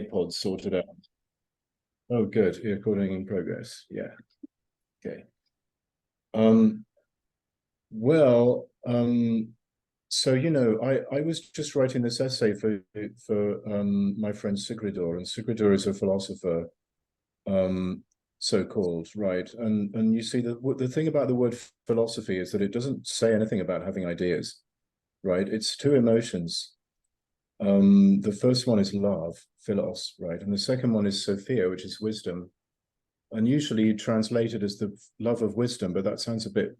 iPod sorted out. Oh, good. Recording in progress. Yeah. Okay. Um, well, so I was just writing this essay for my friend Sigridor, and Sigridor is a philosopher, so-called, right? And you see the thing about the word philosophy is that it doesn't say anything about having ideas, right? It's two emotions. The first one is love, philos, right? And the second one is Sophia, which is wisdom. And usually translated as the love of wisdom, but that sounds a bit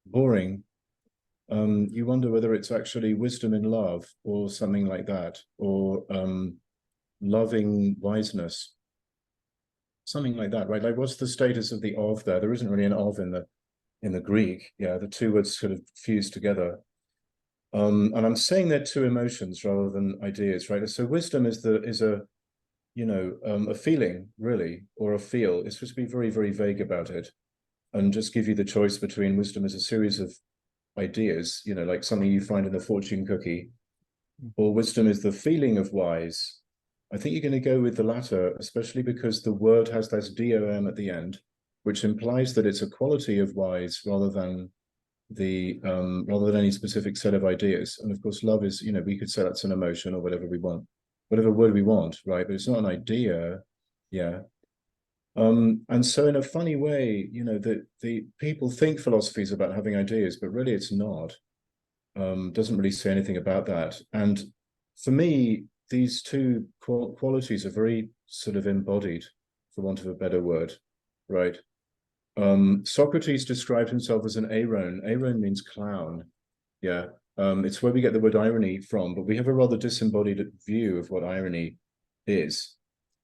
boring. You wonder whether it's actually wisdom in love or something like that, or loving wiseness, something like that, right? Like, what's the status of the of there? There isn't really an of in the Greek. Yeah, the two words sort of fuse together. And I'm saying they're two emotions rather than ideas, right? So wisdom is a feeling, really, or a feel. It's supposed to be very, very vague about it, and just give you the choice between wisdom as a series of ideas, like something you find in a fortune cookie, or wisdom is the feeling of wise. I think you're going to go with the latter, especially because the word has this DOM at the end, which implies that it's a quality of wise rather than any specific set of ideas. And of course, love is, we could say that's an emotion or whatever we want, whatever word we want, right? But it's not an idea. Yeah. And so in a funny way, the people think philosophy is about having ideas, but really it's not. Doesn't really say anything about that. And for me, these two qualities are very sort of embodied, for want of a better word, right? Socrates described himself as an Aaron. Aaron means clown. Yeah. It's where we get the word irony from, but we have a rather disembodied view of what irony is,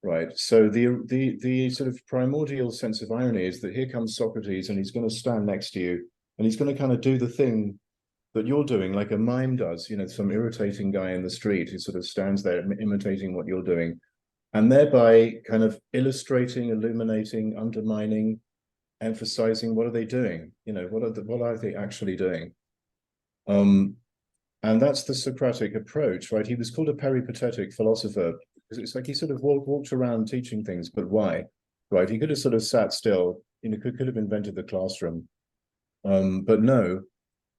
right? So the sort of primordial sense of irony is that here comes Socrates and he's going to stand next to you and he's going to kind of do the thing that you're doing, like a mime does, some irritating guy in the street who sort of stands there imitating what you're doing, and thereby kind of illustrating, illuminating, undermining, emphasizing what are they doing? What are they actually doing? And that's the Socratic approach, right? He was called a peripatetic philosopher because it's like he sort of walked around teaching things, but why? Right? He could have sort of sat still, could have invented the classroom. But no,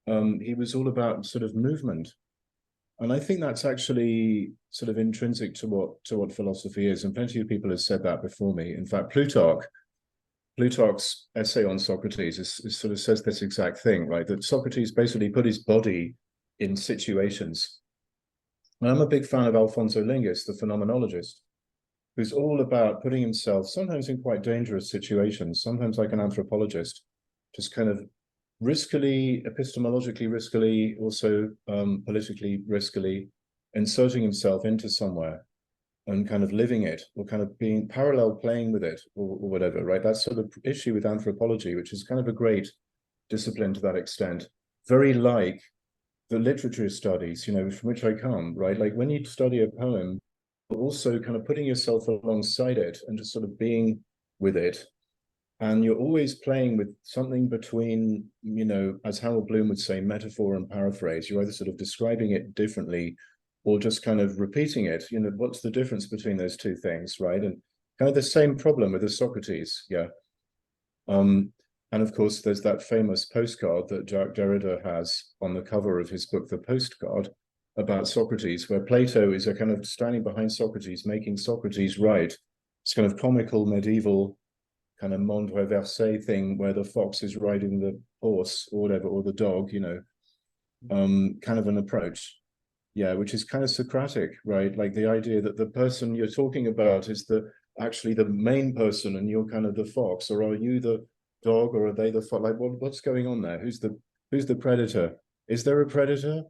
he was all about sort of movement. And I think that's actually sort of intrinsic to what philosophy is. And plenty of people have said that before me. In fact, Plutarch's essay on Socrates is sort of says this exact thing, right? That Socrates basically put his body in situations. And I'm a big fan of Alfonso Lingus, the phenomenologist, who's all about putting himself sometimes in quite dangerous situations, sometimes like an anthropologist, just kind of riskily, epistemologically riskily, also politically riskily, inserting himself into somewhere and kind of living it, or kind of being parallel playing with it, or whatever, right? That's sort of issue with anthropology, which is kind of a great discipline to that extent, very like the literature studies, from which I come, right? Like when you study a poem, also kind of putting yourself alongside it and just sort of being with it. And you're always playing with something between, as Harold Bloom would say, metaphor and paraphrase. You're either sort of describing it differently or just kind of repeating it. What's the difference between those two things, right? And kind of the same problem with the Socrates, yeah. And of course, there's that famous postcard that Jacques Derrida has on the cover of his book, The Postcard, about Socrates, where Plato is a kind of standing behind Socrates, making Socrates write. It's kind of comical, medieval, kind of monde reversé thing where the fox is riding the horse or whatever, or the dog, kind of an approach. Yeah, which is kind of Socratic, right? Like the idea that the person you're talking about is actually the main person and you're kind of the fox, or are you the dog or are they the fox? Like what's going on there? Who's the predator? Is there a predator?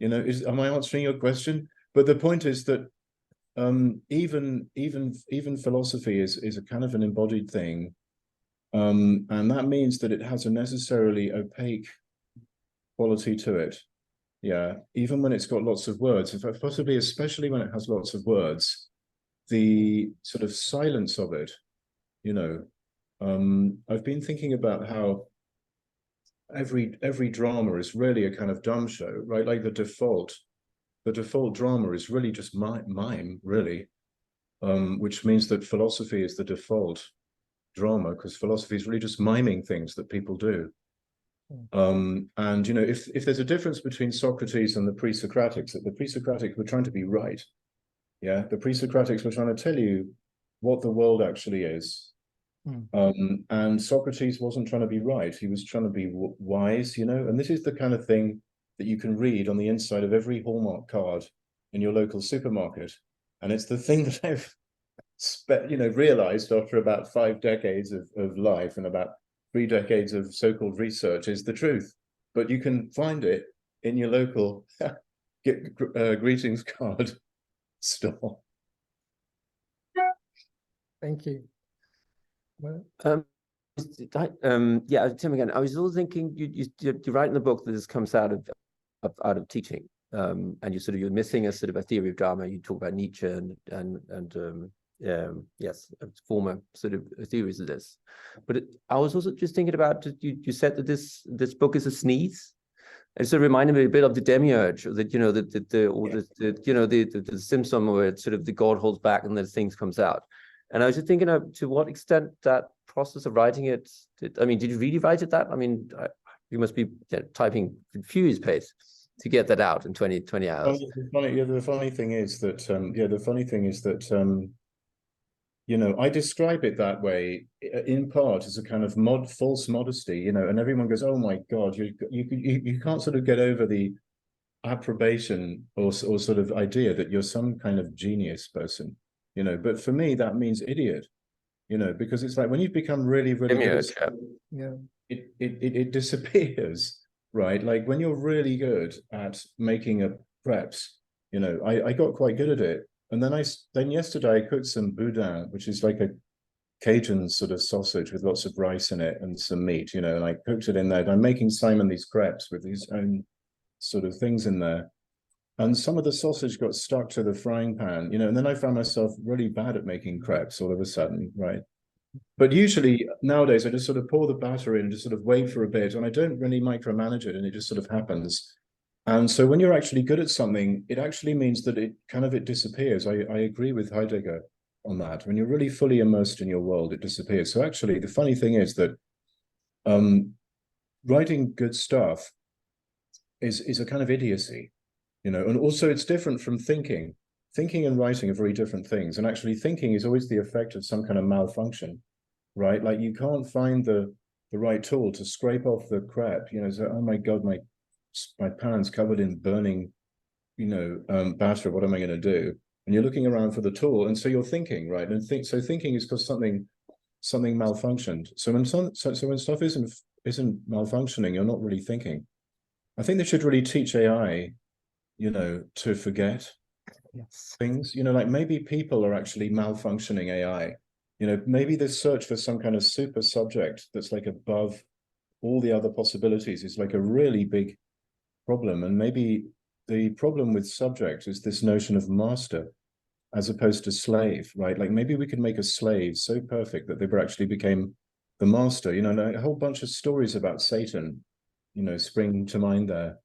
Am I answering your question? But the point is that even philosophy is a kind of an embodied thing. And that means that it has a necessarily opaque quality to it. Yeah, even when it's got lots of words, in fact, possibly especially when it has lots of words, the sort of silence of it, I've been thinking about how every drama is really a kind of dumb show, right? Like the default drama is really just mime, really. which means that philosophy is the default drama, because philosophy is really just miming things that people do. And you know, if there's a difference between Socrates and the pre-Socratics, that the pre-Socratics were trying to be right. Yeah, the pre-Socratics were trying to tell you what the world actually is. And Socrates wasn't trying to be right. He was trying to be wise, you know, and this is the kind of thing that you can read on the inside of every Hallmark card in your local supermarket. And it's the thing that I've realized after about 5 decades of life and about 3 decades of so-called research is the truth. But you can find it in your local greetings card store. Thank you. Well, yeah, Tim again. I was also thinking you write in the book that this comes out of teaching, and you're missing a sort of a theory of drama. You talk about Nietzsche and yes, former sort of theories of this. But I was also just thinking about you said that this book is a sneeze. It sort of reminded me a bit of the demiurge, or that the Simpson, where it's sort of the god holds back and then things comes out. And I was just thinking of to what extent that process of writing it. Did you really write it that? I mean, you must be typing furious pace to get that out in 20 hours. The funny thing is that you know, I describe it that way in part as a kind of false modesty, you know, and everyone goes, "Oh my God, you can't sort of get over the approbation or sort of idea that you're some kind of genius person, you know." But for me, that means idiot, you know, because it's like when you've become really, really good, it disappears, right? Like when you're really good at making a preps, you know, I got quite good at it. And then yesterday I cooked some boudin, which is like a Cajun sort of sausage with lots of rice in it and some meat, you know, and I cooked it in there. And I'm making Simon these crepes with his own sort of things in there. And some of the sausage got stuck to the frying pan, you know, and then I found myself really bad at making crepes all of a sudden, right? But usually nowadays I just sort of pour the batter in and just sort of wait for a bit, and I don't really micromanage it, and it just sort of happens. And so when you're actually good at something, it actually means that it disappears. I agree with Heidegger on that. When you're really fully immersed in your world, it disappears. So actually, the funny thing is that writing good stuff is a kind of idiocy, you know, and also it's different from thinking. Thinking and writing are very different things. And actually thinking is always the effect of some kind of malfunction, right? Like you can't find the right tool to scrape off the crap, you know, so, oh my God, my pan's covered in burning, you know, batter. What am I going to do? And you're looking around for the tool, and so you're thinking, right? And thinking is because something malfunctioned. So when stuff isn't malfunctioning, you're not really thinking. I think they should really teach AI, you know, to forget things. You know, like maybe people are actually malfunctioning AI. You know, maybe this search for some kind of super subject that's like above all the other possibilities is like a really big problem. And maybe the problem with subject is this notion of master as opposed to slave, right? Like maybe we could make a slave so perfect that they actually became the master, you know, and a whole bunch of stories about Satan, you know, spring to mind there,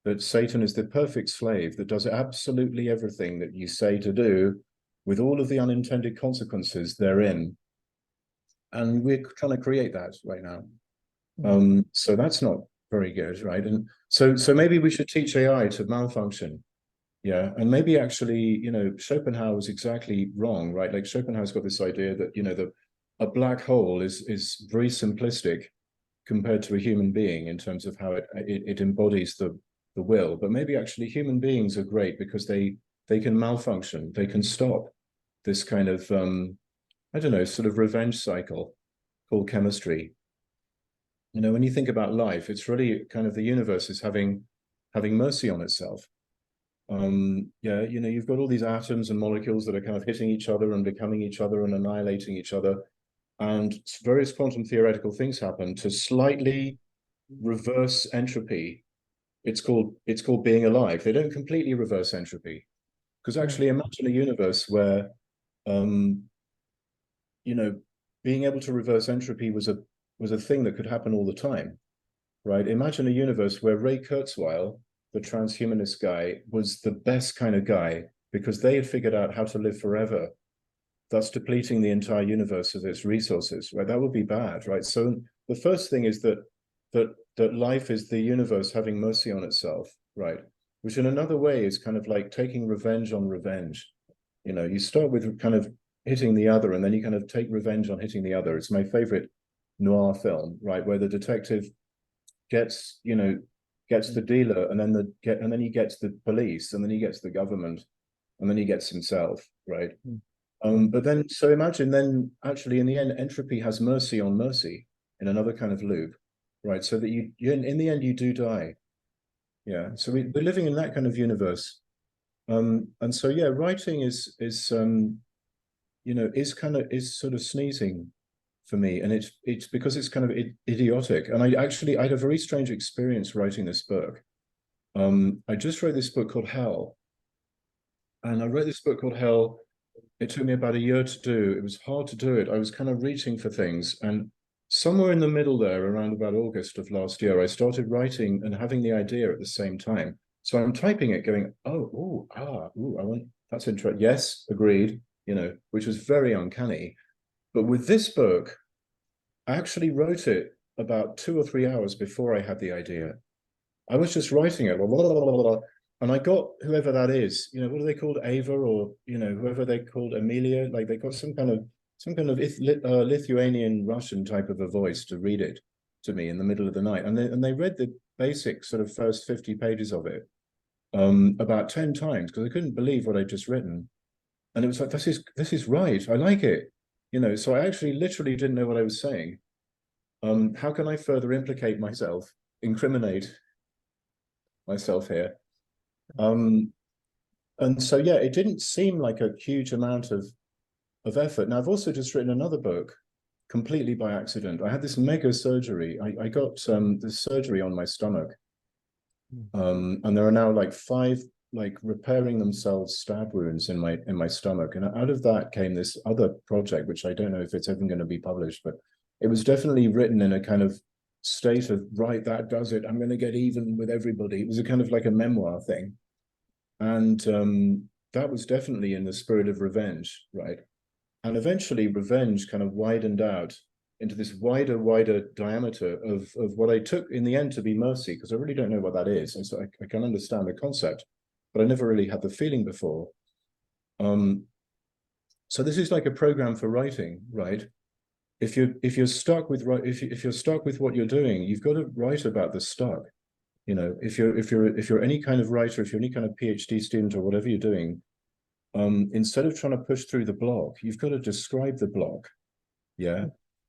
that Satan is the perfect slave that does absolutely everything that you say to do with all of the unintended consequences therein. And we're trying to create that right now. So that's not very good, right? And so maybe we should teach AI to malfunction. Yeah. And maybe actually, you know, Schopenhauer was exactly wrong, right? Like Schopenhauer's got this idea that, you know, a black hole is very simplistic compared to a human being in terms of how it embodies the will. But maybe actually human beings are great because they can malfunction. They can stop this kind of, I don't know, sort of revenge cycle called chemistry. You know, when you think about life, it's really kind of the universe is having mercy on itself. Yeah, you know, you've got all these atoms and molecules that are kind of hitting each other and becoming each other and annihilating each other. And various quantum theoretical things happen to slightly reverse entropy. It's called being alive. They don't completely reverse entropy. Because actually imagine a universe where, you know, being able to reverse entropy was a thing that could happen all the time, right? Imagine a universe where Ray Kurzweil, the transhumanist guy, was the best kind of guy because they had figured out how to live forever thus depleting the entire universe of its resources, right? That would be bad, right? So the first thing is that life is the universe having mercy on itself, right? Which in another way is kind of like taking revenge on revenge. You know, you start with kind of hitting the other, and then you kind of take revenge on hitting the other. It's my favorite noir film, right? Where the detective gets the dealer, and then he gets the police, and then he gets the government, and then he gets himself, right? But then, so imagine then actually in the end, entropy has mercy on mercy in another kind of loop, right? So that you in the end, you do die. Yeah. So we're living in that kind of universe. And so, yeah, writing is sort of sneezing for me. And it's because it's kind of idiotic. And I had a very strange experience writing this book. I just wrote this book called Hell. And I wrote this book called Hell. It took me about a year to do. It was hard to do it. I was kind of reaching for things. And somewhere in the middle there, around about August of last year, I started writing and having the idea at the same time. So I'm typing it going, that's interesting. Yes, agreed, which was very uncanny. But with this book, I actually wrote it about 2 or 3 hours before I had the idea. I was just writing it, and I got whoever that is, what are they called, Ava, or whoever they called, Amelia, like they got some kind of Lithuanian Russian type of a voice to read it to me in the middle of the night, and they read the basic sort of first 50 pages of it about 10 times because I couldn't believe what I'd just written, and it was like, this is right, I like it, so I actually literally didn't know what I was saying. How can I further incriminate myself here? And so, yeah, it didn't seem like a huge amount of effort. Now, I've also just written another book completely by accident. I had this mega surgery. I got this surgery on my stomach. And there are now like 5 repairing themselves stab wounds in my stomach. And out of that came this other project, which I don't know if it's ever going to be published, but it was definitely written in a kind of state of, right, that does it, I'm going to get even with everybody. It was a kind of like a memoir thing. And that was definitely in the spirit of revenge, right? And eventually revenge kind of widened out into this wider diameter of what I took in the end to be mercy, because I really don't know what that is. And so I can understand the concept, but I never really had the feeling before. So this is like a program for writing, right? If you're stuck with what you're doing, you've got to write about the stuck. If you're any kind of writer, if you're any kind of PhD student or whatever you're doing, instead of trying to push through the block, you've got to describe the block. Yeah.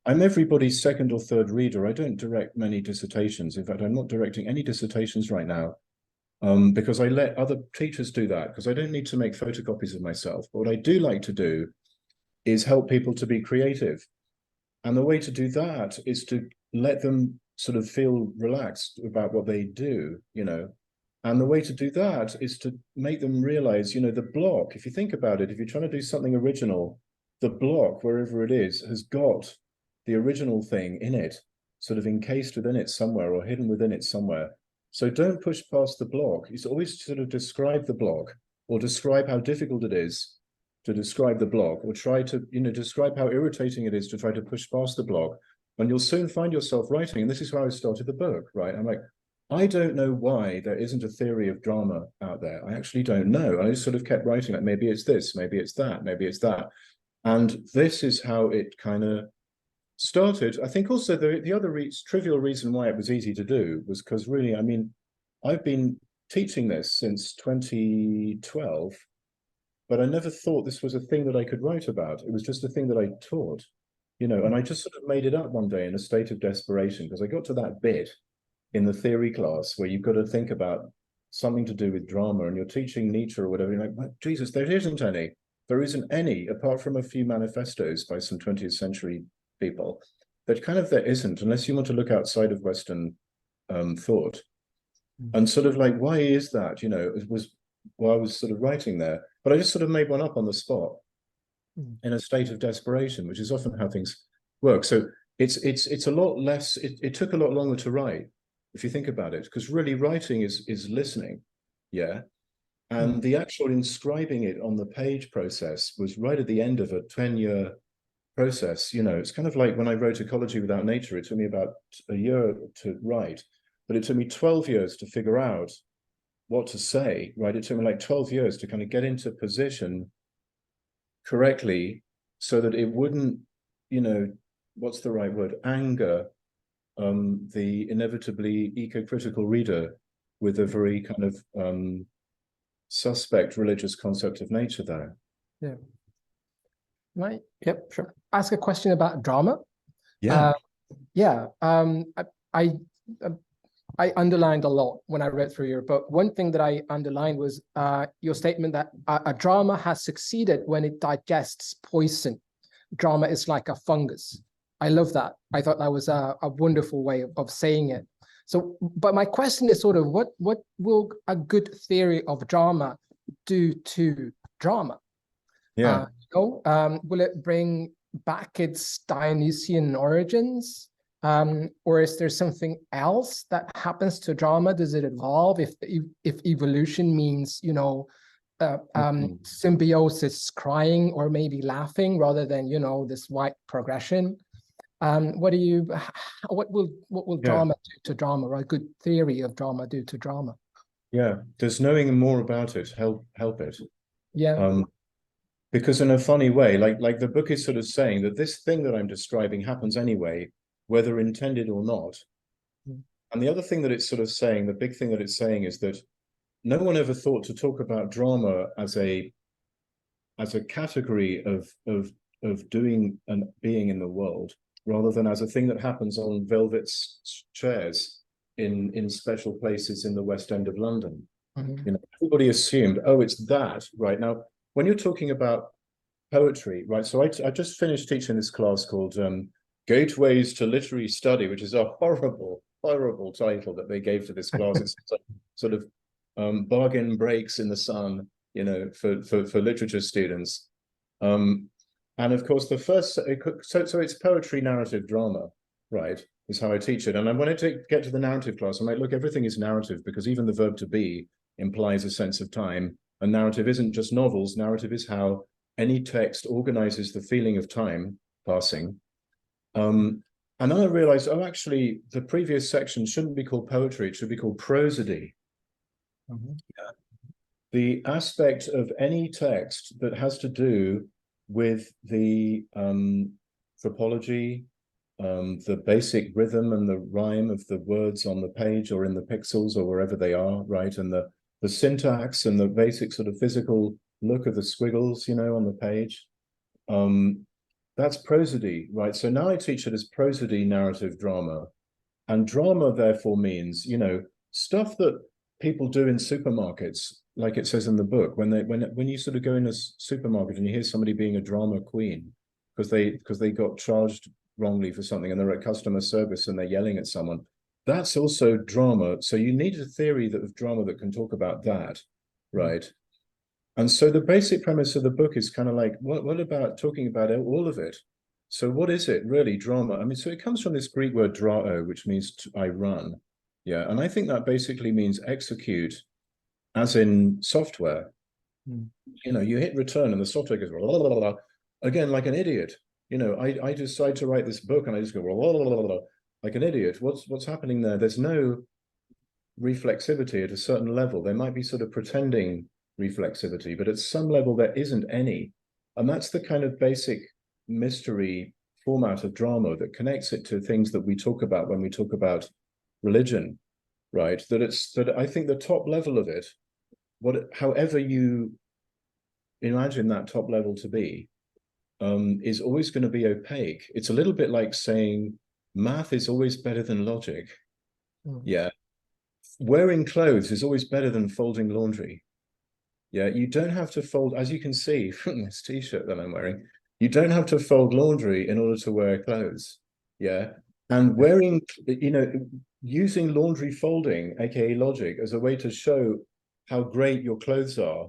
I'm everybody's second or third reader. I don't direct many dissertations. In fact, I'm not directing any dissertations right now, because I let other teachers do that, because I don't need to make photocopies of myself. But what I do like to do is help people to be creative. And the way to do that is to let them sort of feel relaxed about what they do, And the way to do that is to make them realize, the block, if you think about it, if you're trying to do something original, the block, wherever it is, has got the original thing in it, sort of encased within it somewhere or hidden within it somewhere. So don't push past the block. It's always sort of describe the block, or describe how difficult it is to describe the block, or try to, describe how irritating it is to try to push past the block. And you'll soon find yourself writing. And this is how I started the book, right? I'm like, I don't know why there isn't a theory of drama out there. I actually don't know. I just sort of kept writing, like, maybe it's this, maybe it's that, maybe it's that. And this is how it kind of started. I think also the other trivial reason why it was easy to do was because really, I mean, I've been teaching this since 2012, but I never thought this was a thing that I could write about. It was just a thing that I taught, and I just sort of made it up one day in a state of desperation, because I got to that bit in the theory class where you've got to think about something to do with drama, and you're teaching Nietzsche or whatever. You're like, well, Jesus, there isn't any. There isn't any, apart from a few manifestos by some 20th century people. That kind of there isn't, unless you want to look outside of Western thought. And sort of like, why is that? It was while I was sort of writing there, but I just sort of made one up on the spot in a state of desperation, which is often how things work. So it's a lot less. It took a lot longer to write, if you think about it, because really writing is listening. Yeah. And the actual inscribing it on the page process was right at the end of a 10-year process. You know, it's kind of like when I wrote Ecology Without Nature, it took me about a year to write, but it took me 12 years to figure out what to say, right? It took me like 12 years to kind of get into position correctly so that it wouldn't, you know, what's the right word, anger the inevitably eco-critical reader with a very kind of suspect religious concept of nature there. Yeah. Right. Yep, sure. Ask a question about drama. Yeah. I underlined a lot when I read through your book. One thing that I underlined was your statement that a drama has succeeded when it digests poison. Drama is like a fungus. I love that. I thought that was a wonderful way of saying it. So, but my question is sort of what will a good theory of drama do to drama? Yeah. Will it bring back its Dionysian origins? Or is there something else that happens to drama? Does it evolve? If evolution means, you know, symbiosis, crying or maybe laughing rather than, you know, this white progression. What will drama do to drama, or a good theory of drama do to drama? Yeah, does knowing more about it help it? Yeah. Because in a funny way, like the book is sort of saying that this thing that I'm describing happens anyway, whether intended or not. And the other thing that it's sort of saying, the big thing that it's saying is that no one ever thought to talk about drama as a category of doing and being in the world, rather than as a thing that happens on velvet chairs in special places in the West End of London. You know, everybody assumed, oh, it's that, right? Now, when you're talking about poetry, right? So I just finished teaching this class called Gateways to Literary Study, which is a horrible title that they gave to this class. It's like sort of bargain breaks in the sun, you know, for literature students. And of course, the first, so it's poetry, narrative, drama, right, is how I teach it. And I wanted to get to the narrative class. I'm like, look, everything is narrative because even the verb to be implies a sense of time. And narrative isn't just novels. Narrative is how any text organizes the feeling of time passing. And then I realized, oh, actually, the previous section shouldn't be called poetry. It should be called prosody. Yeah. The aspect of any text that has to do with the topology, the basic rhythm and the rhyme of the words on the page or in the pixels or wherever they are, right? And the syntax and the basic sort of physical look of the squiggles, you know, on the page. That's prosody, right? So now I teach it as prosody narrative drama. And drama therefore means, you know, stuff that people do in supermarkets, like it says in the book, when you sort of go in a supermarket and you hear somebody being a drama queen because they got charged wrongly for something and they're at customer service and they're yelling at someone, that's also drama. So you need a theory of drama that can talk about that, right? And so the basic premise of the book is kind of like, what about talking about all of it? So what is it really, drama? I mean, so it comes from this Greek word drao, which means I run. Yeah, and I think that basically means execute, as in software. You know, you hit return and the software goes, blah, blah, blah, blah, again, like an idiot. You know, I decide to write this book and I just go, blah, blah, blah, blah, like an idiot. What's happening there? There's no reflexivity at a certain level. There might be sort of pretending reflexivity, but at some level there isn't any. And that's the kind of basic mystery format of drama that connects it to things that we talk about when we talk about religion, right? That I think the top level of it, however you imagine that top level to be, is always going to be opaque. It's a little bit like saying math is always better than logic. Yeah. Wearing clothes is always better than folding laundry. Yeah, you don't have to fold, as you can see from this t-shirt that I'm wearing, you don't have to fold laundry in order to wear clothes. Yeah. And wearing, you know, using laundry folding, aka logic, as a way to show how great your clothes are,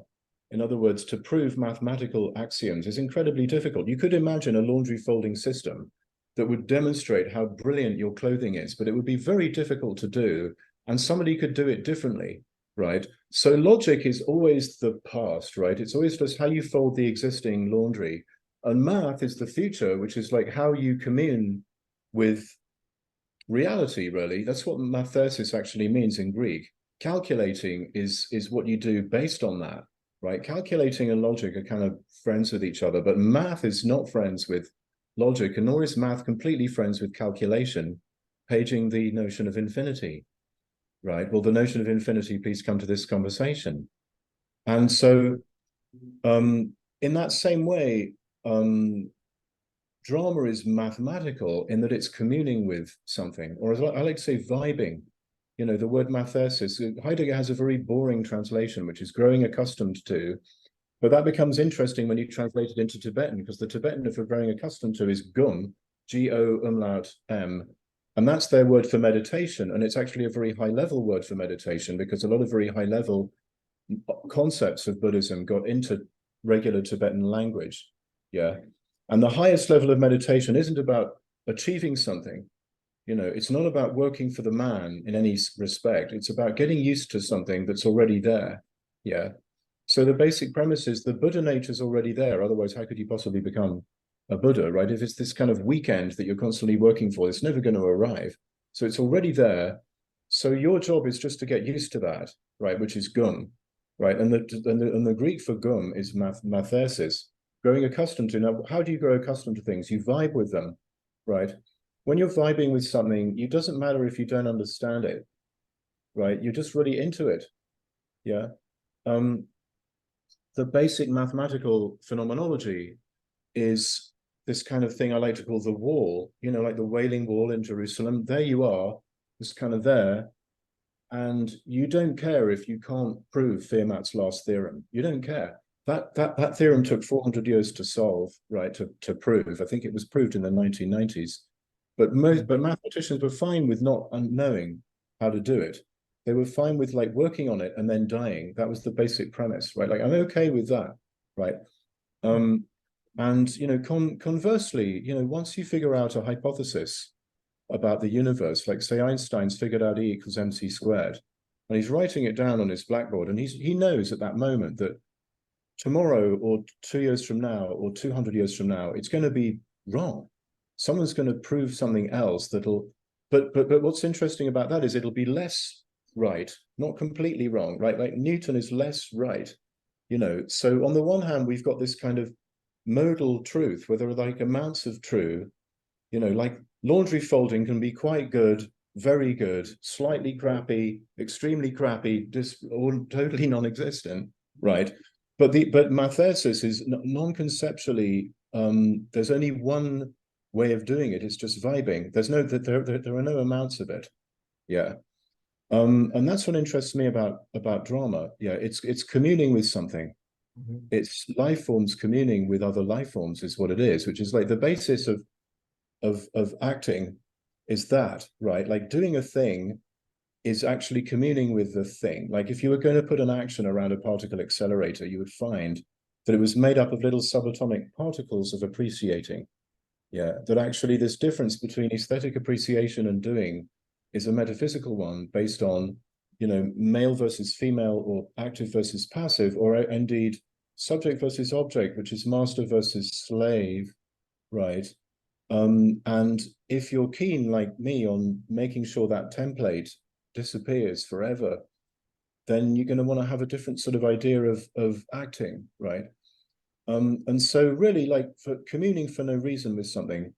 in other words, to prove mathematical axioms, is incredibly difficult. You could imagine a laundry folding system that would demonstrate how brilliant your clothing is, but it would be very difficult to do. And somebody could do it differently, right? So logic is always the past, right? It's always just how you fold the existing laundry. And math is the future, which is like how you commune with reality, really. That's what mathesis actually means in Greek. Calculating is what you do based on that, right? Calculating and logic are kind of friends with each other, but math is not friends with logic, and nor is math completely friends with calculation, paging the notion of infinity, right? Well, the notion of infinity, please come to this conversation. And so in that same way, drama is mathematical in that it's communing with something, or as I like to say, vibing. You know, the word mathesis, Heidegger has a very boring translation, which is growing accustomed to, but that becomes interesting when you translate it into Tibetan, because the Tibetan for growing accustomed to is gum, G-O umlaut M, and that's their word for meditation. And it's actually a very high level word for meditation, because a lot of very high level concepts of Buddhism got into regular Tibetan language. Yeah. And the highest level of meditation isn't about achieving something. You know, it's not about working for the man in any respect. It's about getting used to something that's already there. Yeah. So the basic premise is the Buddha nature is already there. Otherwise, how could you possibly become a Buddha, right? If it's this kind of weekend that you're constantly working for, it's never going to arrive. So it's already there. So your job is just to get used to that, right? Which is gum, right? And the Greek for gum is mathesis, growing accustomed to. Now, how do you grow accustomed to things? You vibe with them, right? When you're vibing with something, it doesn't matter if you don't understand it, right? You're just really into it. Yeah. The basic mathematical phenomenology is this kind of thing I like to call the wall, you know, like the Wailing Wall in Jerusalem. There you are, just kind of there. And you don't care if you can't prove Fermat's last theorem. You don't care. That theorem took 400 years to solve, right, to prove. I think it was proved in the 1990s. But mathematicians were fine with not knowing how to do it. They were fine with like working on it and then dying. That was the basic premise, right? Like I'm okay with that, right? And you know, conversely, you know, once you figure out a hypothesis about the universe, like say Einstein's figured out E equals mc squared, and he's writing it down on his blackboard, and he knows at that moment that tomorrow or 2 years from now or 200 years from now, it's going to be wrong. Someone's going to prove something else that'll, but what's interesting about that is it'll be less right, not completely wrong, right? Like Newton is less right, you know. So on the one hand, we've got this kind of modal truth where there are like amounts of true, you know, like laundry folding can be quite good, very good, slightly crappy, extremely crappy, or totally non-existent, right? But mathesis is non-conceptually, there's only one way of doing it. It's just vibing. There's no, there are no amounts of it. Yeah. And that's what interests me about drama. Yeah, it's communing with something. It's life forms communing with other life forms is what it is, which is like the basis of acting is that, right? Like doing a thing is actually communing with the thing. Like if you were going to put an action around a particle accelerator, you would find that it was made up of little subatomic particles of appreciating. Yeah, that actually this difference between aesthetic appreciation and doing is a metaphysical one based on, you know, male versus female or active versus passive, or indeed subject versus object, which is master versus slave, right? And if you're keen, like me, on making sure that template disappears forever, then you're going to want to have a different sort of idea of acting, right? And so really, like, for communing for no reason with something,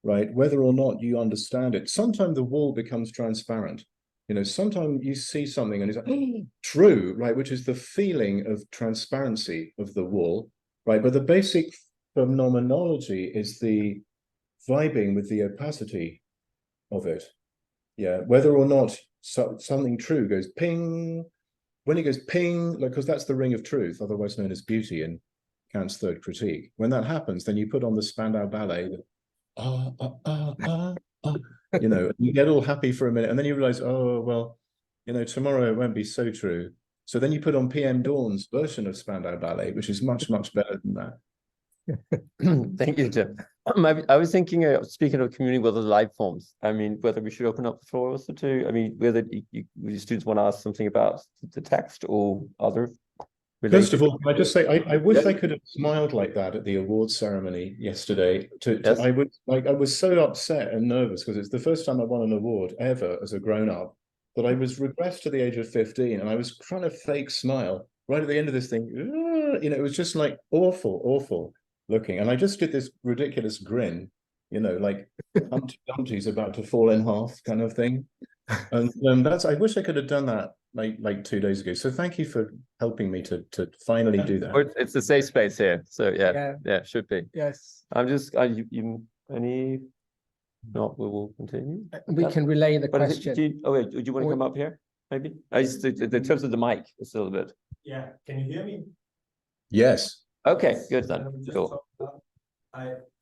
right, whether or not you understand it, sometimes the wall becomes transparent. You know, sometimes you see something and it's like, oh, true, right, which is the feeling of transparency of the wall, right? But the basic phenomenology is the vibing with the opacity of it. Yeah, whether or not something true goes ping, when it goes ping, like, because that's the ring of truth, otherwise known as beauty in Kant's third critique. When that happens, then you put on the Spandau Ballet, you know, you get all happy for a minute, and then you realize, oh, well, you know, tomorrow it won't be so true. So then you put on PM Dawn's version of Spandau Ballet, which is much, much better than that. Thank you, Jim. I was thinking, speaking of community with the life forms, I mean, whether we should open up the floor also to, I mean, whether your students want to ask something about the text or other related. First of all, can I just say, I wish I could have smiled like that at the awards ceremony yesterday. Yes. I was so upset and nervous because it's the first time I won an award ever as a grown-up, that I was regressed to the age of 15, and I was trying to fake smile right at the end of this thing. You know, it was just like awful looking. And I just did this ridiculous grin, you know, like Humpty Dumpty's about to fall in half kind of thing. And I wish I could have done that like 2 days ago. So thank you for helping me to finally do that. It's a safe space here. So yeah, should be. Yes. I'm just, you any, not, we will continue. We can relay the But question. do you want to come up here? Maybe? In terms of the mic, it's a little bit. Yeah, can you hear me? Yes. Okay, good then. Just Cool. talk about-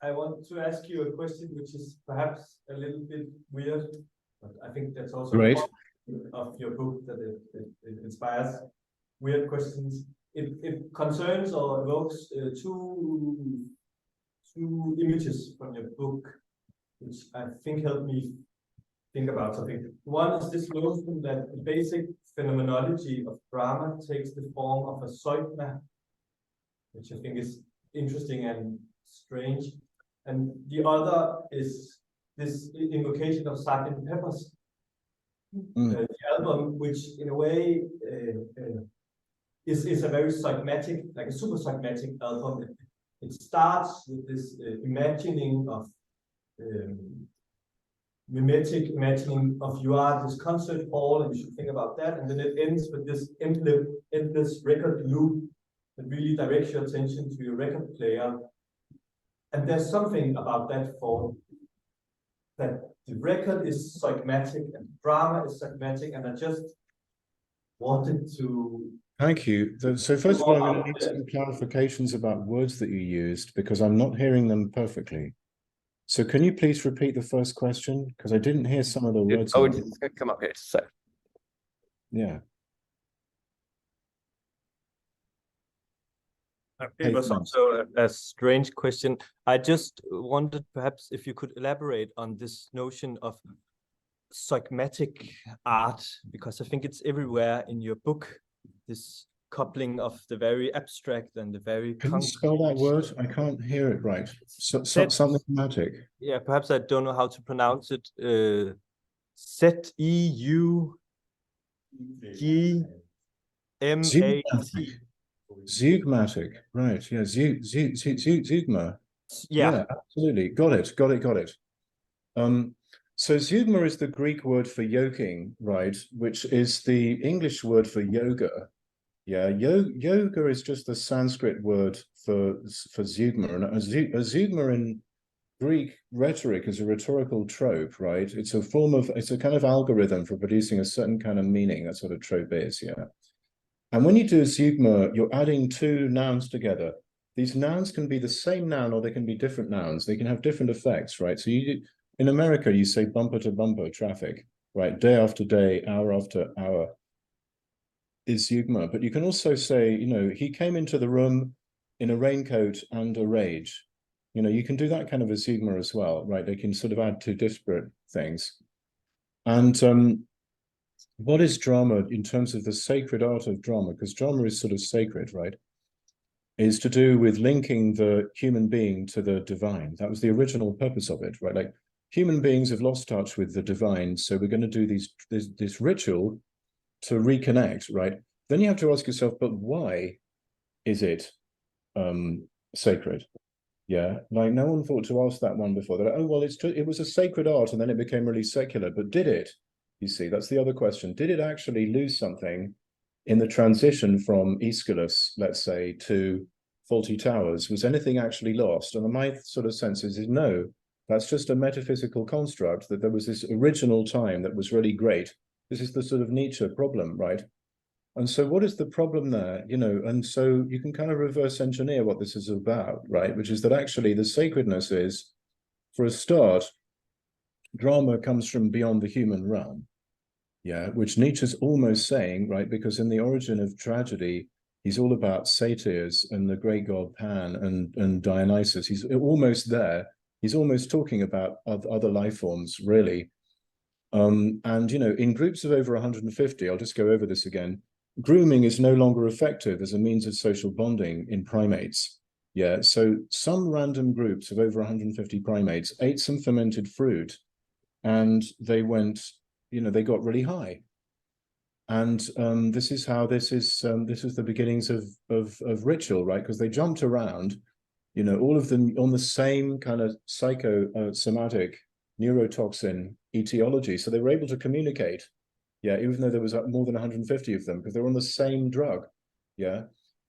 I want to ask you a question which is perhaps a little bit weird, but I think that's also Great. part of your book, that it inspires weird questions. It concerns or evokes two images from your book, which I think help me think about something. One is this notion that the basic phenomenology of drama takes the form of a zeugma, which I think is interesting and strange. And the other is this invocation of Sgt. Pepper's, the album, which in a way is a very zeugmatic, like a super zeugmatic album. It starts with this imagining of mimetic imagining of you are at this concert hall and you should think about that, and then it ends with this endless record loop that really directs your attention to your record player. And there's something about that form, that the record is zeugmatic and drama is zeugmatic, and I just wanted to... Thank you. So first of all, I'm going to need some clarifications about words that you used, because I'm not hearing them perfectly. So can you please repeat the first question? Because I didn't hear some of the words. Oh, come up here. So yeah. It was also a strange question. I just wondered perhaps if you could elaborate on this notion of zeugmatic art, because I think it's everywhere in your book, this coupling of the very abstract and the very Can you concrete. spell that word? I can't hear it right. Something thematic. Yeah, perhaps I don't know how to pronounce it. Z-E-U-G-M-A-T. Zeugmatic, right? Yeah, zeugma. Yeah, absolutely. Got it. So zeugma is the Greek word for yoking, right? Which is the English word for yoga. Yeah, yoga is just the Sanskrit word for zeugma, and a zeugma in Greek rhetoric is a rhetorical trope, right? It's a kind of algorithm for producing a certain kind of meaning. That's what a trope is, yeah. And when you do zeugma, you're adding two nouns together. These nouns can be the same noun or they can be different nouns. They can have different effects, right? So in America, you say bumper to bumper traffic, right? Day after day, hour after hour is zeugma. But you can also say, you know, he came into the room in a raincoat and a rage. You know, you can do that kind of a zeugma as well, right? They can sort of add two disparate things. And what is drama in terms of the sacred art of drama? Because drama is sort of sacred, right? Is to do with linking the human being to the divine. That was the original purpose of it, right? Like human beings have lost touch with the divine, so we're going to do this ritual to reconnect, right? Then you have to ask yourself, but why is it sacred? Yeah, like no one thought to ask that one before. They're like, oh, well, it was a sacred art and then it became really secular, but did it? You see, that's the other question. Did it actually lose something in the transition from Aeschylus, let's say, to Fawlty Towers? Was anything actually lost? And my sort of sense is no, that's just a metaphysical construct, that there was this original time that was really great. This is the sort of Nietzsche problem, right? And so what is the problem there? You know, and so you can kind of reverse engineer what this is about, right? Which is that actually the sacredness is, for a start, drama comes from beyond the human realm, yeah, which Nietzsche's almost saying, right? Because in the origin of tragedy, he's all about satyrs and the great god Pan and Dionysus. He's almost there, He's almost talking about other life forms, really. And, you know, in groups of over 150, I'll just go over this again, grooming is no longer effective as a means of social bonding in primates. Yeah, so some random groups of over 150 primates ate some fermented fruit and they went, you know, they got really high. And this is the beginnings of ritual, right? Because they jumped around, you know, all of them on the same kind of psychosomatic neurotoxin etiology. So they were able to communicate, yeah, even though there was more than 150 of them, because they were on the same drug, yeah.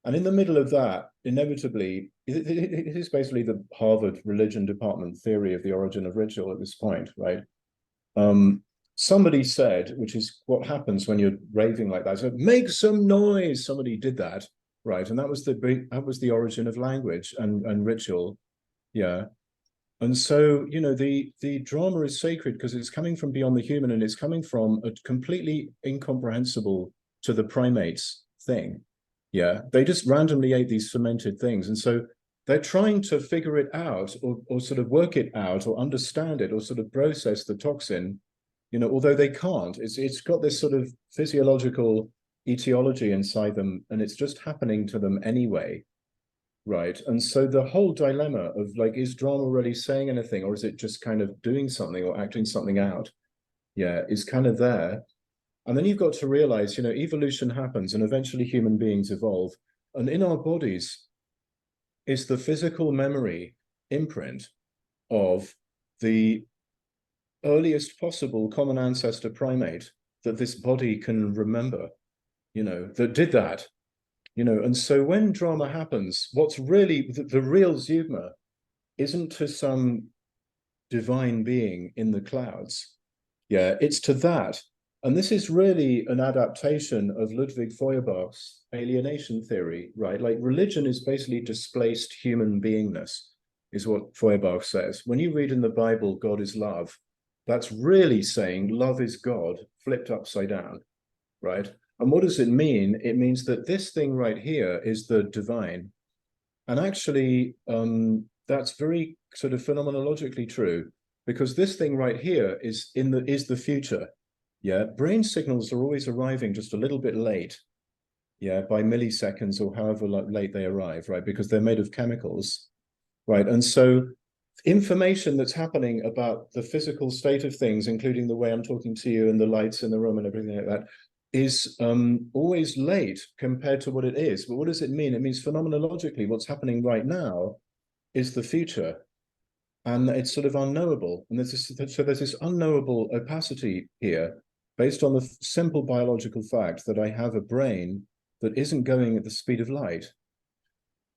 And in the middle of that, inevitably, it is basically the Harvard religion department theory of the origin of ritual at this point, right? Somebody said, which is what happens when you're raving like that, so make some noise. Somebody did that, right? And that was the origin of language and ritual, yeah. And so, you know, the drama is sacred because it's coming from beyond the human, and it's coming from a completely incomprehensible to the primates thing. Yeah, they just randomly ate these fermented things, and so they're trying to figure it out, or sort of work it out, or understand it, or sort of process the toxin. You know, although they can't, it's got this sort of physiological etiology inside them, and it's just happening to them anyway, right? And so the whole dilemma of like, is drama really saying anything, or is it just kind of doing something or acting something out? Yeah, is kind of there. And then you've got to realize, you know, evolution happens, and eventually human beings evolve, and in our bodies is the physical memory imprint of the earliest possible common ancestor primate that this body can remember, you know, that did that, you know. And so when drama happens, what's really the real Zuma isn't to some divine being in the clouds. Yeah, it's to that. And this is really an adaptation of Ludwig Feuerbach's alienation theory, right? Like religion is basically displaced human beingness, is what Feuerbach says. When you read in the Bible, God is love, that's really saying love is God flipped upside down, right? And what does it mean? It means that this thing right here is the divine. And actually, that's very sort of phenomenologically true, because this thing right here is the future. Yeah, brain signals are always arriving just a little bit late, yeah, by milliseconds or however late they arrive, right? Because they're made of chemicals, right? And so information that's happening about the physical state of things, including the way I'm talking to you and the lights in the room and everything like that, is always late compared to what it is. But what does it mean? It means phenomenologically, what's happening right now is the future, and it's sort of unknowable. And there's this unknowable opacity here, based on the simple biological fact that I have a brain that isn't going at the speed of light.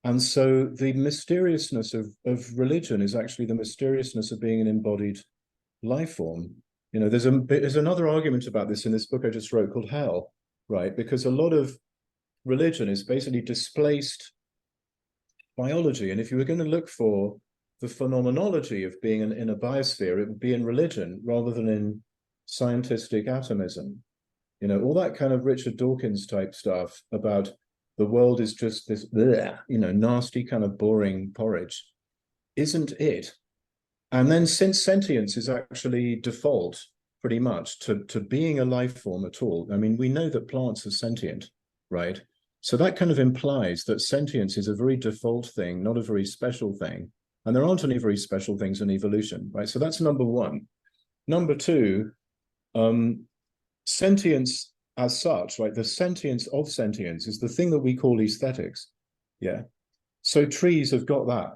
And so the mysteriousness of religion is actually the mysteriousness of being an embodied life form. You know, there's another argument about this in this book I just wrote called Hell, right? Because a lot of religion is basically displaced biology. And if you were going to look for the phenomenology of being in a biosphere, it would be in religion rather than in scientistic atomism. You know, all that kind of Richard Dawkins type stuff about the world is just this, you know, nasty kind of boring porridge, isn't it? And then since sentience is actually default pretty much to being a life form at all, I mean, we know that plants are sentient, right? So that kind of implies that sentience is a very default thing, not a very special thing. And there aren't any very special things in evolution, right? So that's number one. Number two, sentience as such, right? The sentience of sentience is the thing that we call aesthetics. Yeah. So trees have got that.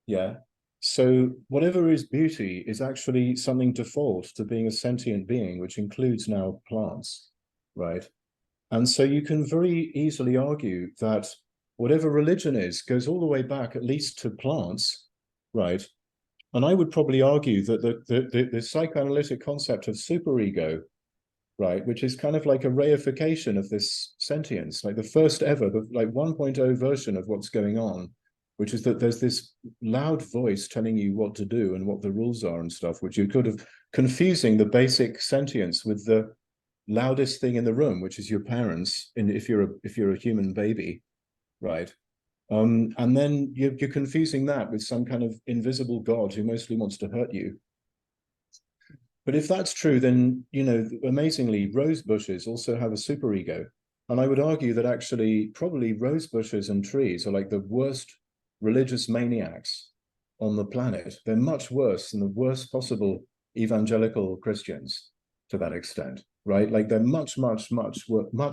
Yeah. So whatever is beauty is actually something default to being a sentient being, which includes now plants, right? And so you can very easily argue that whatever religion is goes all the way back at least to plants, right? And I would probably argue that the psychoanalytic concept of superego, right, which is kind of like a reification of this sentience, like the first ever, like 1.0 version of what's going on, which is that there's this loud voice telling you what to do and what the rules are and stuff, which you could have confusing the basic sentience with the loudest thing in the room, which is your parents, and if you're a human baby, right? And then you're confusing that with some kind of invisible God who mostly wants to hurt you. But if that's true, then, you know, amazingly, rose bushes also have a superego. And I would argue that actually probably rose bushes and trees are like the worst religious maniacs on the planet. They're much worse than the worst possible evangelical Christians to that extent, right? Like they're much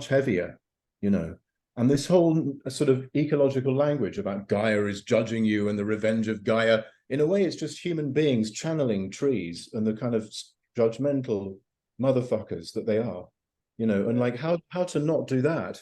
heavier, you know. And this whole sort of ecological language about Gaia is judging you and the revenge of Gaia, in a way, it's just human beings channeling trees and the kind of judgmental motherfuckers that they are, you know. And like how to not do that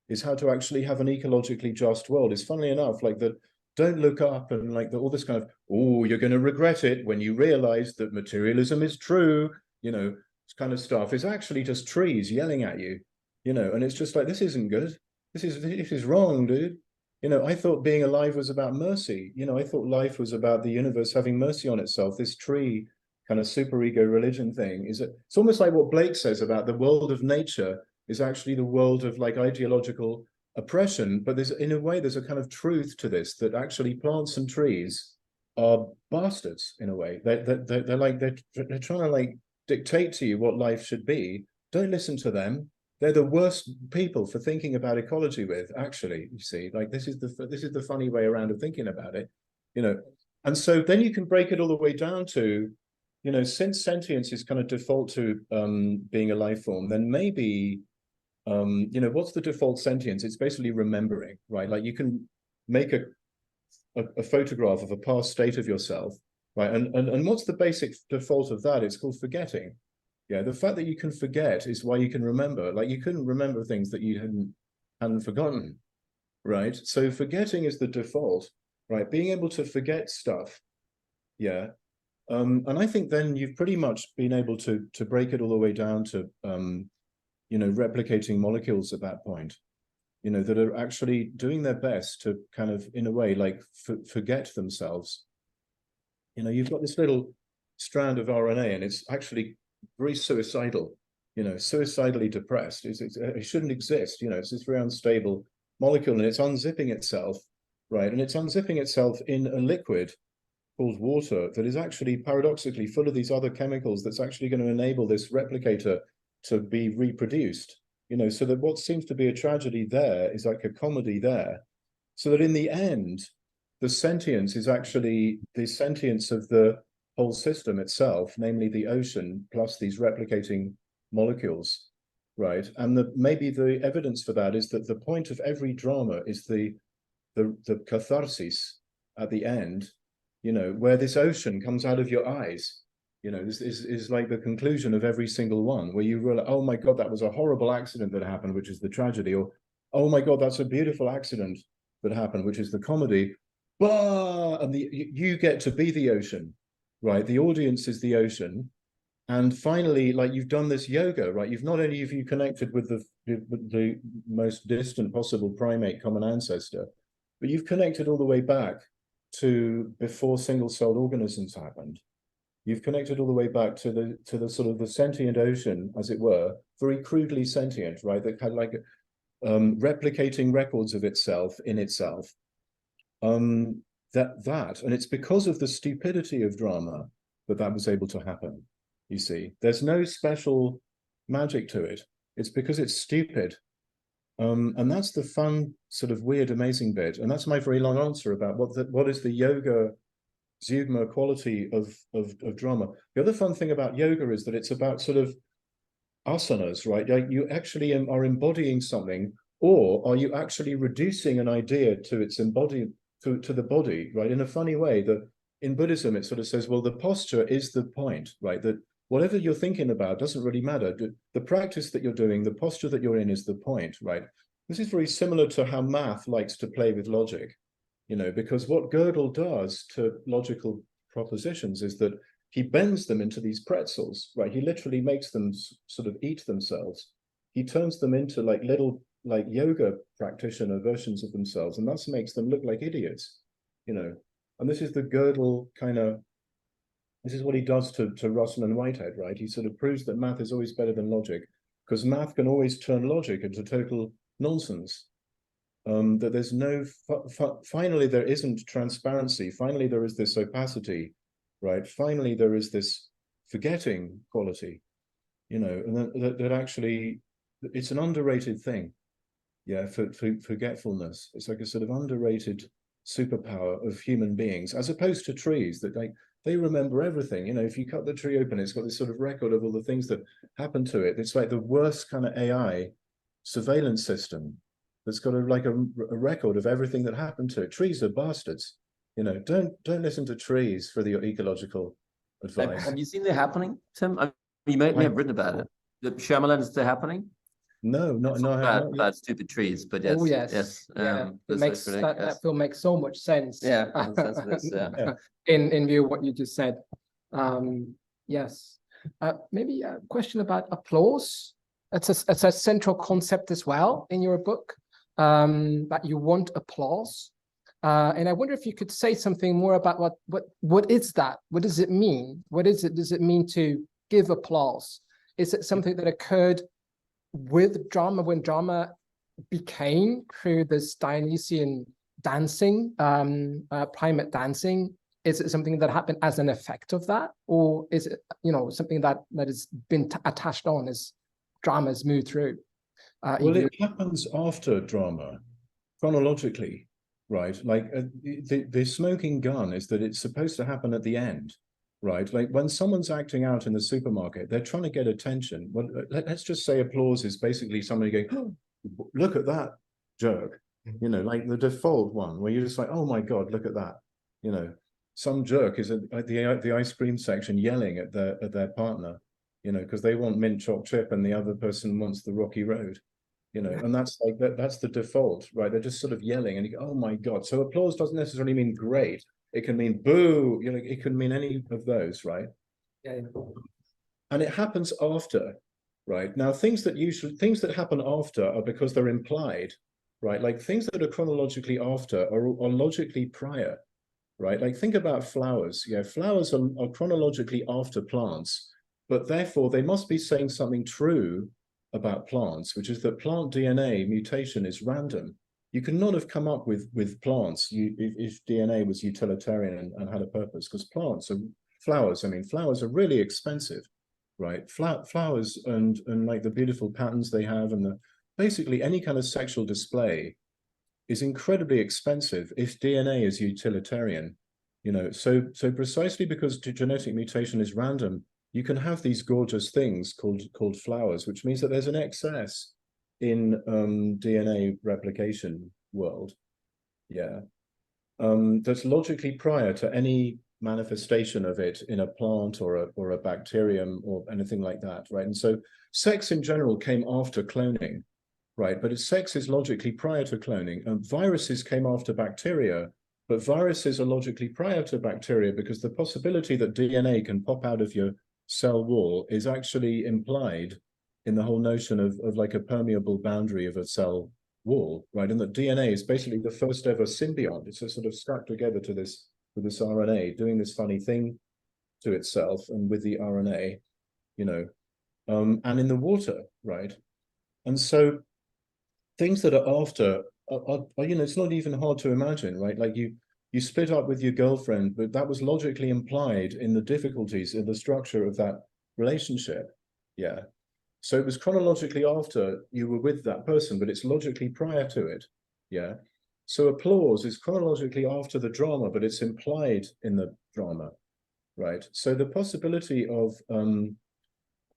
is how to actually have an ecologically just world. Is funnily enough, like that, don't look up and like all this kind of, oh, you're going to regret it when you realize that materialism is true, you know, this kind of stuff is actually just trees yelling at you, you know. And it's just like, this isn't good. This is wrong, dude. You know, I thought being alive was about mercy. You know, I thought life was about the universe having mercy on itself. This tree kind of superego religion thing is, it's almost like what Blake says about the world of nature is actually the world of like ideological oppression. But there's, in a way, there's a kind of truth to this, that actually plants and trees are bastards in a way. They're like, they're trying to like dictate to you what life should be. Don't listen to them. They're the worst people for thinking about ecology with, actually, you see. Like this is the funny way around of thinking about it, you know. And so then you can break it all the way down to, you know, since sentience is kind of default to being a life form, then maybe, you know, what's the default sentience? It's basically remembering, right? Like you can make a photograph of a past state of yourself, right? And what's the basic default of that? It's called forgetting. Yeah, the fact that you can forget is why you can remember. Like you couldn't remember things that you hadn't forgotten, right? So forgetting is the default, right? Being able to forget stuff, yeah. And I think then you've pretty much been able to break it all the way down to, you know, replicating molecules at that point, you know, that are actually doing their best to kind of, in a way, like forget themselves. You know, you've got this little strand of RNA and it's actually very suicidal, you know, suicidally depressed. It shouldn't exist, you know. It's this very unstable molecule and it's unzipping itself, right? And it's unzipping itself in a liquid called water that is actually paradoxically full of these other chemicals that's actually going to enable this replicator to be reproduced, you know. So that what seems to be a tragedy there is like a comedy there, so that in the end, the sentience is actually the sentience of the whole system itself, namely the ocean, plus these replicating molecules, right? And maybe the evidence for that is that the point of every drama is the catharsis at the end, you know, where this ocean comes out of your eyes. You know, this is like the conclusion of every single one, where you realize, oh my God, that was a horrible accident that happened, which is the tragedy, or oh my God, that's a beautiful accident that happened, which is the comedy. Bah! And you get to be the ocean, right? The audience is the ocean. And finally, like you've done this yoga, right? You've not only have you connected with the most distant possible primate common ancestor, but you've connected all the way back to before single-celled organisms happened. You've connected all the way back to the sort of the sentient ocean, as it were, very crudely sentient, right? That had like replicating records of itself in itself. And it's because of the stupidity of drama that was able to happen. You see, there's no special magic to it. It's because it's stupid. And that's the fun, sort of weird, amazing bit. And that's my very long answer about what is the yoga zeugma quality of drama. The other fun thing about yoga is that it's about sort of asanas, right? Like you actually are embodying something, or are you actually reducing an idea to its embodied to the body, right? In a funny way, that in Buddhism, it sort of says, well, the posture is the point, right? That whatever you're thinking about doesn't really matter. The practice that you're doing, the posture that you're in is the point, right? This is very similar to how math likes to play with logic, you know, because what Gödel does to logical propositions is that he bends them into these pretzels, right? He literally makes them sort of eat themselves. He turns them into like little like yoga practitioner versions of themselves, and thus makes them look like idiots, you know. And this is the Gödel kind of, this is what he does to Russell and Whitehead, right? He sort of proves that math is always better than logic, because math can always turn logic into total nonsense. that there's no, finally there isn't transparency, finally there is this opacity, right? Finally there is this forgetting quality, you know, and that actually, it's an underrated thing. Yeah, for forgetfulness. It's like a sort of underrated superpower of human beings, as opposed to trees that they remember everything. You know, if you cut the tree open, it's got this sort of record of all the things that happen to it. It's like the worst kind of AI surveillance system that's got a record of everything that happened to it. Trees are bastards. You know, don't listen to trees for the ecological advice. Have you seen The Happening, Tim? You may have written about it. The Shyamalan's The Happening. No, It's I have not yet. about stupid trees, but yes, Oh yes, yes. yeah. It makes yes. that film makes so much sense. Yeah, in the sense of this, yeah. In view of what you just said. Yes. Maybe a question about applause. It's a central concept as well in your book, that you want applause. And I wonder if you could say something more about what is that? What does it mean? What is it? Does it mean to give applause? Is it something that occurred with drama when drama became through this Dionysian dancing, primate dancing? Is it something that happened as an effect of that, or is it, you know, something that has been attached on as drama's moved through? Well, it happens after drama, chronologically, right? Like the smoking gun is that it's supposed to happen at the end, right? Like when someone's acting out in the supermarket, they're trying to get attention. Well, let's just say applause is basically somebody going, oh, look at that jerk, you know, like the default one where you're just like, oh my God, look at that, you know. Some jerk is at the ice cream section yelling at their partner, you know, because they want mint choc chip and the other person wants the rocky road, you know, and that's like that's the default, right? They're just sort of yelling and you go, oh my God. So applause doesn't necessarily mean great. It can mean boo, you know, it can mean any of those, right? Yeah. And it happens after, right? Now, things that happen after are because they're implied, right? Like things that are chronologically after are logically prior. Right? Like think about flowers. Yeah, flowers are chronologically after plants, but therefore they must be saying something true about plants, which is that plant DNA mutation is random. You could not have come up with plants if DNA was utilitarian and had a purpose, because plants are flowers. I mean, flowers are really expensive, right? Flowers and like the beautiful patterns they have and basically any kind of sexual display is incredibly expensive if DNA is utilitarian, you know. So precisely because genetic mutation is random, you can have these gorgeous things called flowers, which means that there's an excess in DNA replication world, yeah, that's logically prior to any manifestation of it in a plant or a bacterium or anything like that, right? And so sex in general came after cloning. Right, but sex is logically prior to cloning, and viruses came after bacteria, but viruses are logically prior to bacteria because the possibility that DNA can pop out of your cell wall is actually implied in the whole notion of like a permeable boundary of a cell wall, right? And that DNA is basically the first ever symbiont. It's sort of stuck together to this with this RNA doing this funny thing to itself and with the RNA, you know, and in the water, right? And so things that are after are, you know, it's not even hard to imagine, right? Like you split up with your girlfriend, but that was logically implied in the difficulties in the structure of that relationship. Yeah. So it was chronologically after you were with that person, but it's logically prior to it. Yeah. So applause is chronologically after the drama, but it's implied in the drama, right? So the possibility of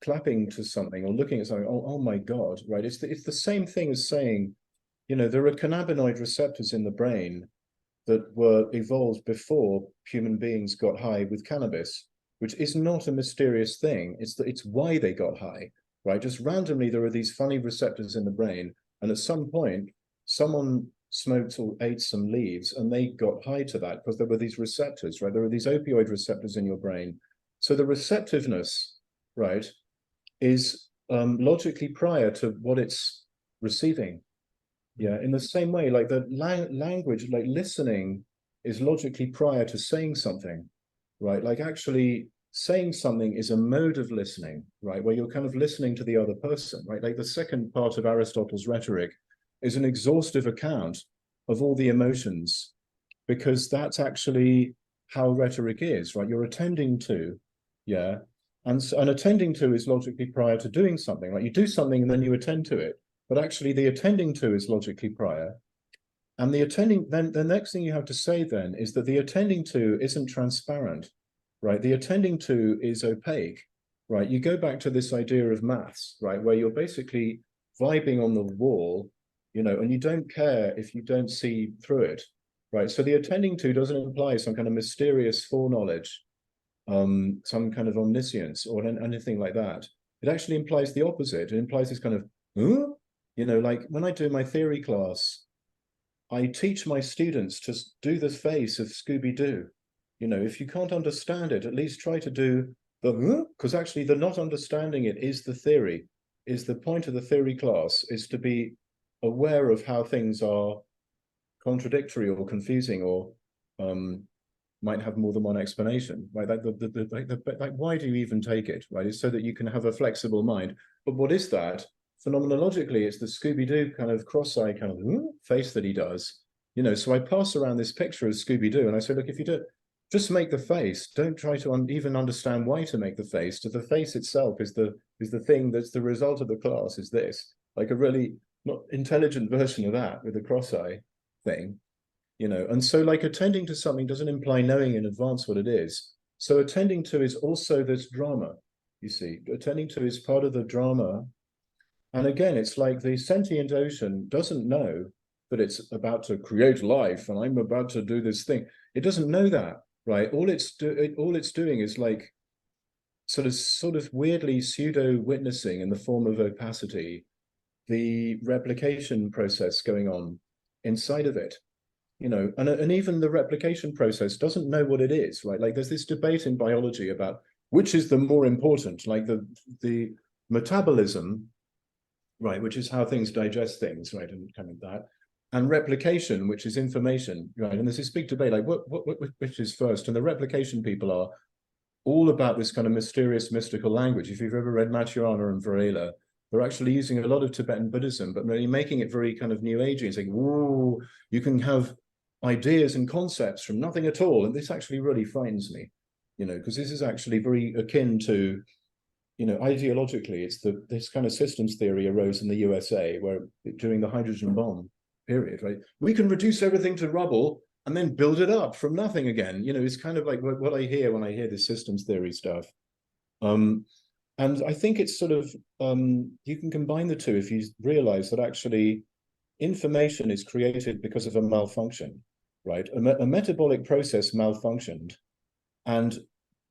clapping to something or looking at something, oh my God, right? It's the same thing as saying, you know, there are cannabinoid receptors in the brain that were evolved before human beings got high with cannabis, which is not a mysterious thing. It's why they got high, right? Just randomly, there are these funny receptors in the brain, and at some point, someone smoked or ate some leaves, and they got high to that because there were these receptors, right? There are these opioid receptors in your brain. So the receptiveness, right, is logically prior to what it's receiving. Yeah, in the same way, like the language, like listening is logically prior to saying something, right? Like actually saying something is a mode of listening, right? Where you're kind of listening to the other person, right? Like the second part of Aristotle's rhetoric is an exhaustive account of all the emotions, because that's actually how rhetoric is, right? You're attending to, yeah, and attending to is logically prior to doing something. Like you do something and then you attend to it, but actually the attending to is logically prior. And the attending, then the next thing you have to say then is that the attending to isn't transparent, right? The attending to is opaque, right? You go back to this idea of maths, right? Where you're basically vibing on the wall, you know, and you don't care if you don't see through it, right? So the attending to doesn't imply some kind of mysterious foreknowledge, some kind of omniscience or anything like that. It actually implies the opposite. It implies this kind of, huh? You know, like when I do my theory class, I teach my students to do the face of Scooby-Doo. You know, if you can't understand it, at least try to do the, because actually the not understanding it is the theory, is the point of the theory class, is to be aware of how things are contradictory or confusing or might have more than one explanation, right? Like why do you even take it, right? It's so that you can have a flexible mind. But what is that? Phenomenologically, it's the Scooby-Doo kind of cross-eyed kind of face that he does, you know. So I pass around this picture of Scooby-Doo and I say, look, if you do, just make the face. Don't try to even understand why to make the face. To the face itself is the thing that's the result of the class, is this, like a really not intelligent version of that with the cross-eye thing, you know. And so like attending to something doesn't imply knowing in advance what it is. So attending to is also this drama, you see. Attending to is part of the drama. And again, it's like the sentient ocean doesn't know that it's about to create life and I'm about to do this thing. It doesn't know that, right? All it's doing is like sort of weirdly pseudo-witnessing in the form of opacity the replication process going on inside of it, you know. And even the replication process doesn't know what it is, right? Like there's this debate in biology about which is the more important, like the metabolism, right, which is how things digest things, right, and kind of that, and replication, which is information, right? And there's this big debate, like which is first? And the replication people are all about this kind of mysterious, mystical language. If you've ever read Maturana and Varela, they're actually using a lot of Tibetan Buddhism, but they're making it very kind of New Agey and saying, "Whoa, you can have ideas and concepts from nothing at all," and this actually really frightens me, you know, because this is actually very akin to, you know, ideologically, it's this kind of systems theory arose in the USA where during the hydrogen bomb period, right? We can reduce everything to rubble and then build it up from nothing again. You know, it's kind of like what I hear when I hear this systems theory stuff. And I think it's sort of, you can combine the two if you realize that actually information is created because of a malfunction, right? A metabolic process malfunctioned, and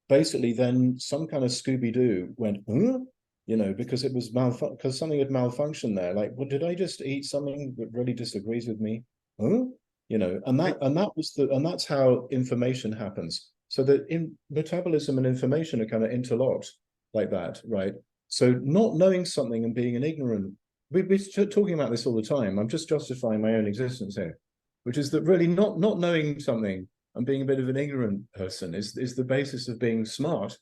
basically then some kind of Scooby-Doo went, you know, because it was because something had malfunctioned there. Like, well, did I just eat something that really disagrees with me? You know, and that's how information happens. So that in metabolism and information are kind of interlocked like that, right? So not knowing something and being an ignorant, we're talking about this all the time. I'm just justifying my own existence here, which is that really not knowing something and being a bit of an ignorant person is the basis of being smart.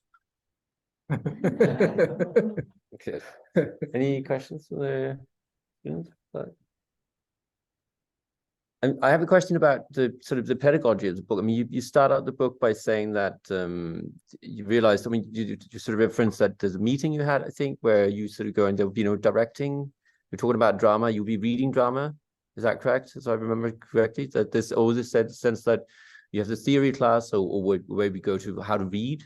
Okay. Any questions from the students? And I have a question about the sort of the pedagogy of the book. I mean, you start out the book by saying that you realized, I mean, you sort of referenced that there's a meeting you had, I think, where you sort of go and, you know, directing, you're talking about drama, you'll be reading drama. Is that correct? As I remember correctly, that this always sense that you have the theory class or where we go to how to read,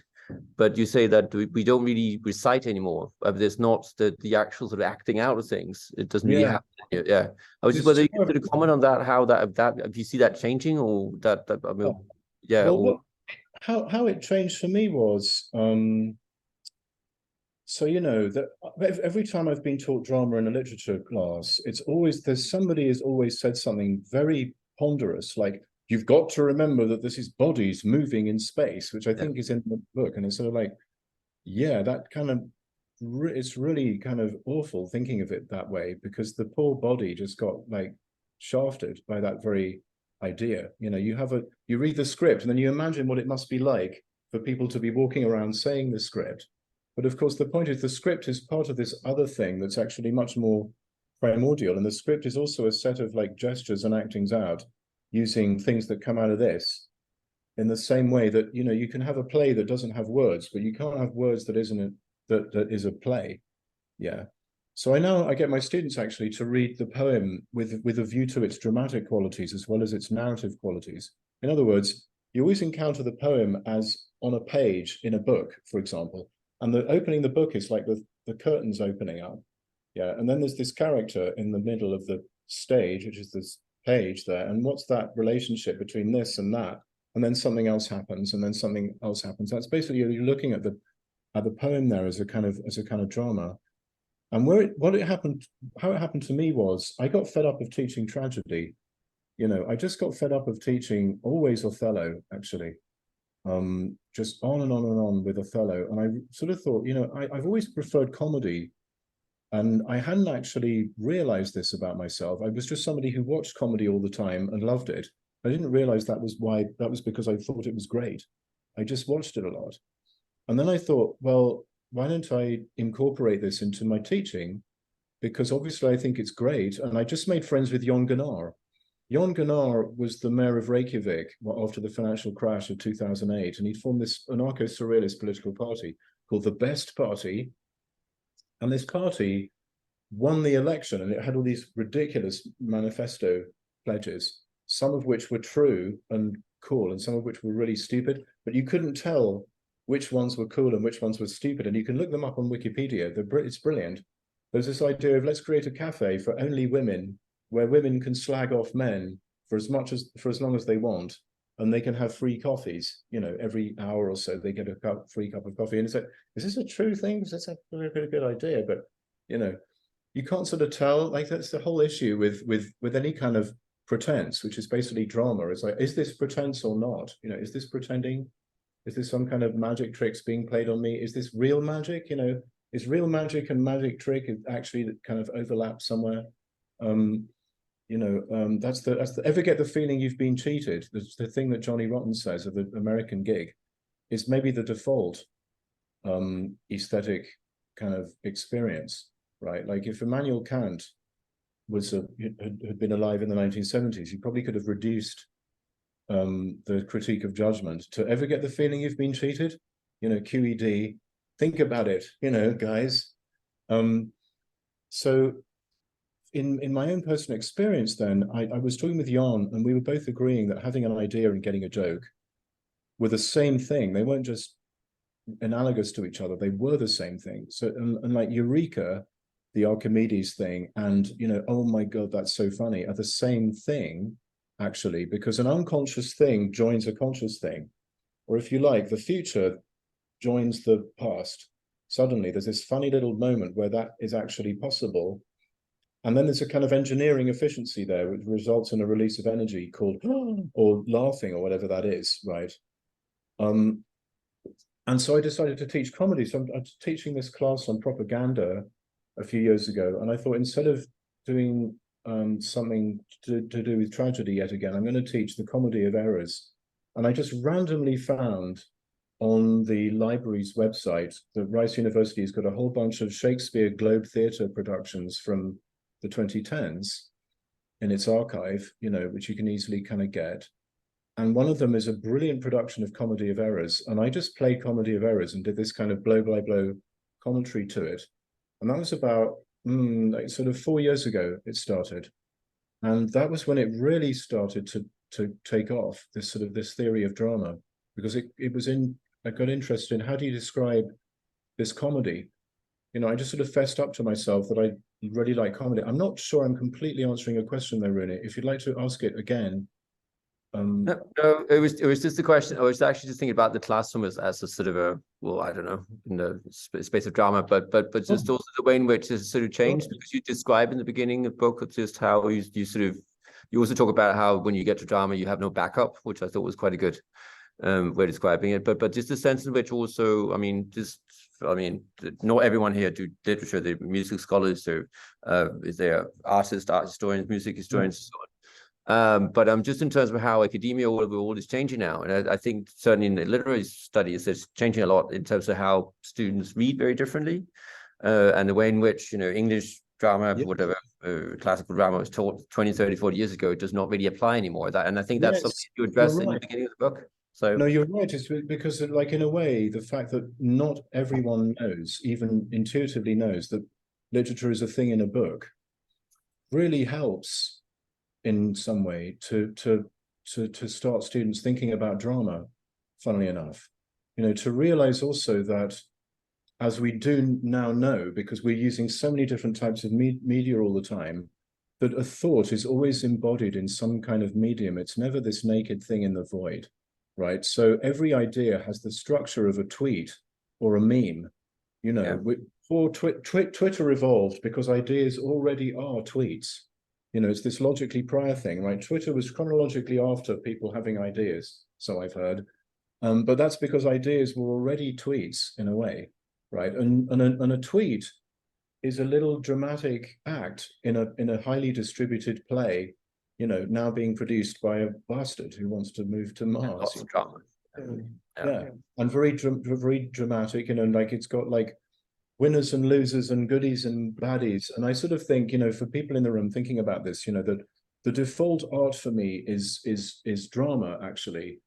but you say that we don't really recite anymore. There's not the actual sort of acting out of things. It doesn't really happen. Yeah. I was just whether you could sort of comment on that, how that if you see that changing or that I mean, yeah. Well, how it changed for me was so, you know, that every time I've been taught drama in a literature class, it's always somebody has always said something very ponderous, like, you've got to remember that this is bodies moving in space, which I think is in the book. And it's sort of like, yeah, that kind of, it's really kind of awful thinking of it that way, because the poor body just got like shafted by that very idea. You know, you read the script and then you imagine what it must be like for people to be walking around saying the script. But of course, the point is the script is part of this other thing that's actually much more primordial, and the script is also a set of like gestures and actings out using things that come out of this, in the same way that, you know, you can have a play that doesn't have words, but you can't have words that that is a play. Yeah. So I get my students actually to read the poem with a view to its dramatic qualities as well as its narrative qualities. In other words, you always encounter the poem as on a page in a book, for example, and the opening the book is like the curtains opening up. Yeah. And then there's this character in the middle of the stage, which is this page there. And what's that relationship between this and that? And then something else happens, and then something else happens. That's basically, you're looking at the poem there as a kind of drama. And how it happened to me was I got fed up of teaching tragedy. You know, I just got fed up of teaching always Othello, actually. Just on and on and on with Othello. And I sort of thought, you know, I've always preferred comedy. And I hadn't actually realized this about myself. I was just somebody who watched comedy all the time and loved it. I didn't realize that was because I thought it was great. I just watched it a lot. And then I thought, well, why don't I incorporate this into my teaching? Because obviously I think it's great. And I just made friends with Jon Gunnar. Jon Gunnar was the mayor of Reykjavik after the financial crash of 2008. And he'd formed this anarcho-surrealist political party called the Best Party. And this party won the election, and it had all these ridiculous manifesto pledges, some of which were true and cool, and some of which were really stupid, but you couldn't tell which ones were cool and which ones were stupid. And you can look them up on Wikipedia. It's brilliant. There's this idea of let's create a cafe for only women, where women can slag off men for as long as they want, and they can have free coffees. You know, every hour or so they get a free cup of coffee. And it's like, is this a true thing? Because that's a really good idea, but you know, you can't sort of tell. Like, that's the whole issue with any kind of pretense, which is basically drama. It's like, is this pretense or not? You know, is this pretending? Is this some kind of magic tricks being played on me? Is this real magic? You know, is real magic and magic trick actually kind of overlap somewhere? You know, that's the ever get the feeling you've been cheated? The thing that Johnny Rotten says of the American gig is maybe the default aesthetic kind of experience, right? Like if Immanuel Kant had been alive in the 1970s, he probably could have reduced the critique of judgment to ever get the feeling you've been cheated. You know, QED, think about it, you know, guys. So in my own personal experience then, I was talking with Jan, and we were both agreeing that having an idea and getting a joke were the same thing. They weren't just analogous to each other, they were the same thing. So, and like Eureka, the Archimedes thing, and, you know, oh my God, that's so funny, are the same thing, actually, because an unconscious thing joins a conscious thing. Or if you like, the future joins the past. Suddenly there's this funny little moment where that is actually possible. And then there's a kind of engineering efficiency there, which results in a release of energy called, or laughing, or whatever that is, right? And so I decided to teach comedy. So I'm teaching this class on propaganda a few years ago. And I thought, instead of doing something to do with tragedy yet again, I'm going to teach the comedy of errors. And I just randomly found on the library's website that Rice University has got a whole bunch of Shakespeare Globe Theatre productions from the 2010s in its archive, you know, which you can easily kind of get. And one of them is a brilliant production of Comedy of Errors. And I just played Comedy of Errors and did this kind of blow by blow commentary to it. And that was about like sort of 4 years ago it started. And that was when it really started to take off, this sort of this theory of drama, because I got interested in how do you describe this comedy? You know, I just sort of fessed up to myself that I really like comedy. I'm not sure I'm completely answering your question there, Rune. If you'd like to ask it again. No, it was just a question. I was actually just thinking about the classroom as a sort of a, well, I don't know, in the space of drama, but just also the way in which it's sort of changed, because you describe in the beginning of the book just how you sort of, you also talk about how when you get to drama you have no backup, which I thought was quite a good way of describing it. But just the sense in which also, I mean, not everyone here do literature. They're music scholars, so is there artists, art historians, music historians, and so on. But just in terms of how academia all is changing now, and I think certainly in the literary studies it's changing a lot in terms of how students read very differently, and the way in which, you know, English drama, Yeah. whatever classical drama was taught 20, 30, 40 years ago, does not really apply anymore. And I think that's Yes, something you address you're in the right. beginning of the book. So No, you're right. It's because, like, in a way, the fact that not everyone knows, even intuitively knows, that literature is a thing in a book, really helps in some way to start students thinking about drama. Funnily enough, to realize also that, as we do now know, because we're using so many different types of media all the time, that a thought is always embodied in some kind of medium. It's never this naked thing in the void, right? So every idea has the structure of a tweet or a meme. Twitter evolved because ideas already are tweets. It's this logically prior thing, right? Twitter was chronologically after people having ideas, so I've heard. But that's because ideas were already tweets in a way, right? And a tweet is a little dramatic act in a highly distributed play, now being produced by a bastard who wants to move to Mars. lots of drama. Yeah. And very dramatic, like it's got like winners and losers and goodies and baddies. And I sort of think, for people in the room thinking about this, that the default art for me is drama, actually.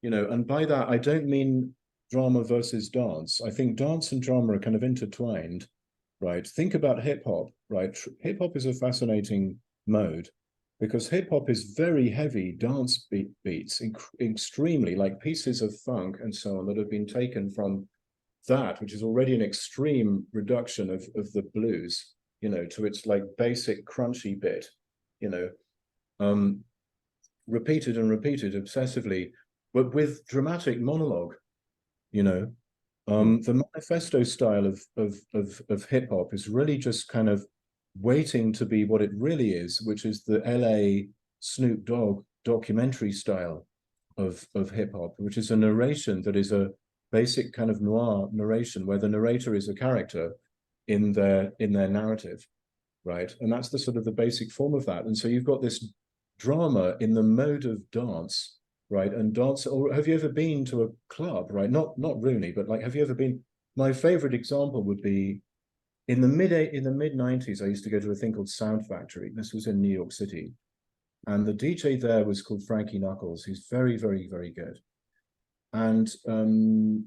And by that, I don't mean drama versus dance. I think dance and drama are kind of intertwined, right? Think about hip hop, right? Hip hop is a fascinating mode because hip hop is very heavy dance beats, extremely, like pieces of funk and so on that have been taken from that, which is already an extreme reduction of the blues, to its like basic crunchy bit, repeated and repeated obsessively, but with dramatic monologue, the manifesto style of hip hop is really just kind of waiting to be what it really is, which is the LA Snoop Dogg documentary style of hip hop, which is a narration that is a basic kind of noir narration where the narrator is a character in their narrative, right? And that's the sort of the basic form of that. And so you've got this drama in the mode of dance, right? And dance, or have you ever been to a club, right? Not Rune, but like, have you ever been? My favorite example would be in the mid 90s. I used to go to a thing called Sound Factory. This was in New York City, and the DJ there was called Frankie Knuckles. He's very, very, very good. And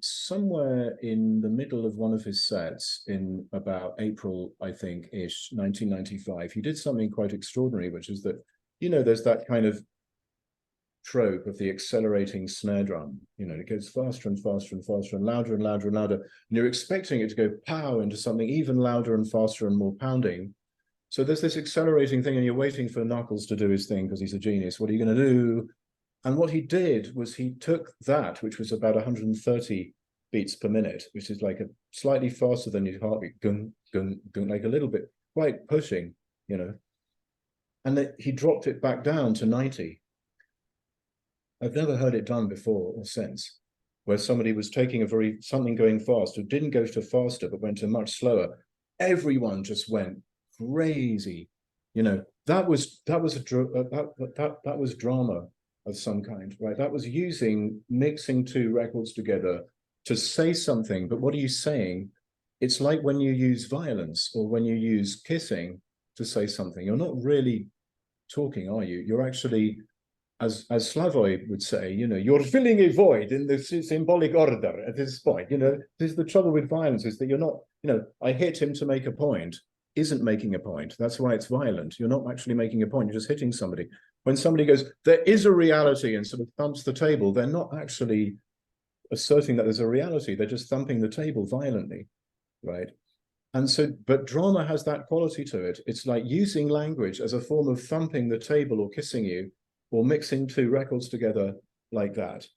somewhere in the middle of one of his sets in about April, I think, 1995, he did something quite extraordinary, which is that, there's that kind of trope of the accelerating snare drum. It goes faster and faster and faster and louder and louder and louder. And you're expecting it to go pow into something even louder and faster and more pounding. So there's this accelerating thing and you're waiting for Knuckles to do his thing because he's a genius. What are you going to do? And what he did was he took that, which was about 130 beats per minute, which is like a slightly faster than your heartbeat, gung, gung, gung, like a little bit, quite pushing, and he dropped it back down to 90. I've never heard it done before or since, where somebody was taking something going fast, or didn't go to faster, but went to much slower. Everyone just went crazy. That was drama of some kind, right? That was mixing two records together to say something. But what are you saying? It's like when you use violence or when you use kissing to say something. You're not really talking, are you? You're actually, as Slavoj would say, you're filling a void in the symbolic order at this point. This is the trouble with violence, is that you're not, I hit him to make a point, isn't making a point. That's why it's violent. You're not actually making a point. You're just hitting somebody. When somebody goes, there is a reality, and sort of thumps the table, they're not actually asserting that there's a reality. They're just thumping the table violently, right? And so, but drama has that quality to it. It's like using language as a form of thumping the table or kissing you or mixing two records together like that,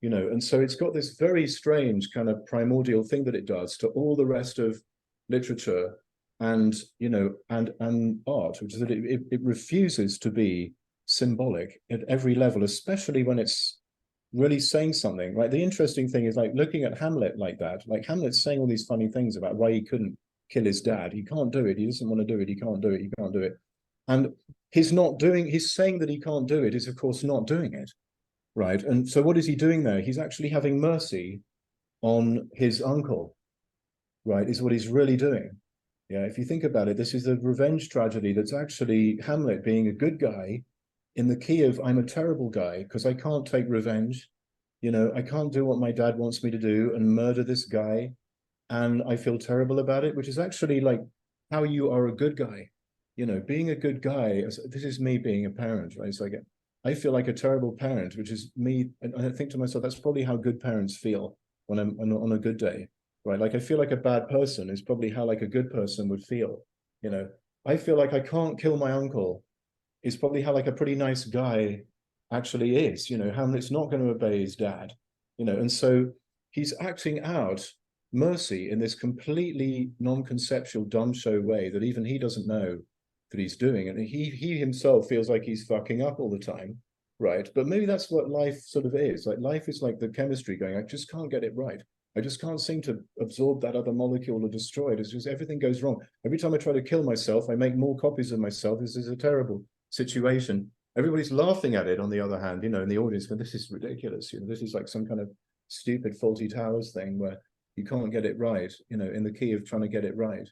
and so it's got this very strange kind of primordial thing that it does to all the rest of literature and and art, which is that it refuses to be symbolic at every level, especially when it's really saying something, right? The interesting thing is like looking at Hamlet like that, like Hamlet's saying all these funny things about why he couldn't kill his dad. He can't do it. He doesn't want to do it. He can't do it. He can't do it. And he's saying that he can't do it is of course not doing it, right? And so what is he doing there? He's actually having mercy on his uncle, right? Is what he's really doing. Yeah, if you think about it, this is a revenge tragedy that's actually Hamlet being a good guy in the key of I'm a terrible guy because I can't take revenge. You know, I can't do what my dad wants me to do and murder this guy. And I feel terrible about it, which is actually like how you are a good guy. You know, being a good guy, this is me being a parent, right? It's like, I feel like a terrible parent, which is me. And I think to myself, that's probably how good parents feel when I'm on a good day, right? Like I feel like a bad person is probably how like a good person would feel. You know, I feel like I can't kill my uncle is probably how like a pretty nice guy actually is. You know, Hamlet's not going to obey his dad, you know, and so he's acting out mercy in this completely non-conceptual dumb show way that even he doesn't know that he's doing, and he himself feels like he's fucking up all the time, right? But maybe that's what life sort of is. Like life is like the chemistry going, I just can't get it right. I just can't seem to absorb that other molecule or destroy it. It's just everything goes wrong. Every time I try to kill myself, I make more copies of myself. This is a terrible situation. Everybody's laughing at it on the other hand, you know, in the audience, but this is ridiculous. You know, this is like some kind of stupid Faulty Towers thing where you can't get it right, you know, in the key of trying to get it right.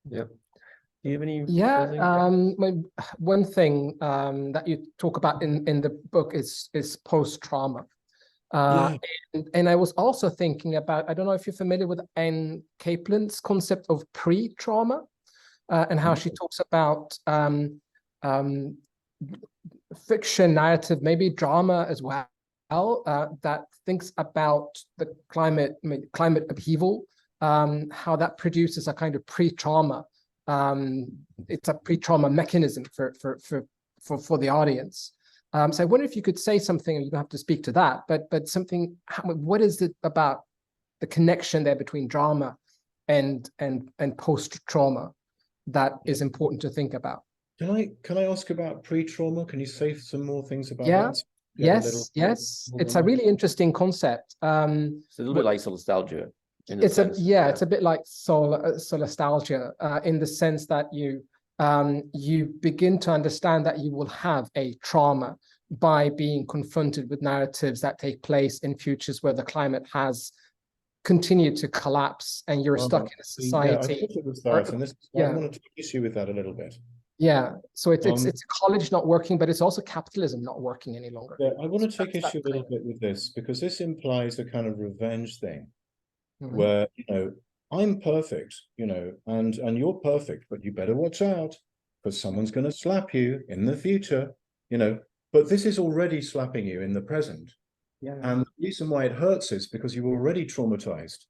Yeah. Do you have any? Yeah, one thing that you talk about in the book is post-trauma. And I was also thinking about, I don't know if you're familiar with Anne Caplan's concept of pre-trauma, and how she talks about fiction, narrative, maybe drama as well, that thinks about the climate upheaval, how that produces a kind of pre-trauma. It's a pre-trauma mechanism for the audience. So I wonder if you could say something, you don't have to speak to that, but something, what is it about the connection there between drama and post-trauma that is important to think about? Can I ask about pre-trauma? Can you say some more things about that? Yes. It's a really interesting concept. It's a little bit like solastalgia. It's a bit like solastalgia in the sense that you begin to understand that you will have a trauma by being confronted with narratives that take place in futures where the climate has continued to collapse and you're stuck in a society. Yeah, I thought it was that, and I want to take issue with that a little bit. Yeah, so it's college not working, but it's also capitalism not working any longer. Yeah, I want to take issue a little bit with this because this implies a kind of revenge thing, where, you know, I'm perfect, you know, and you're perfect, but you better watch out because someone's going to slap you in the future, you know. But this is already slapping you in the present. Yeah. And the reason why it hurts is because you're already traumatized.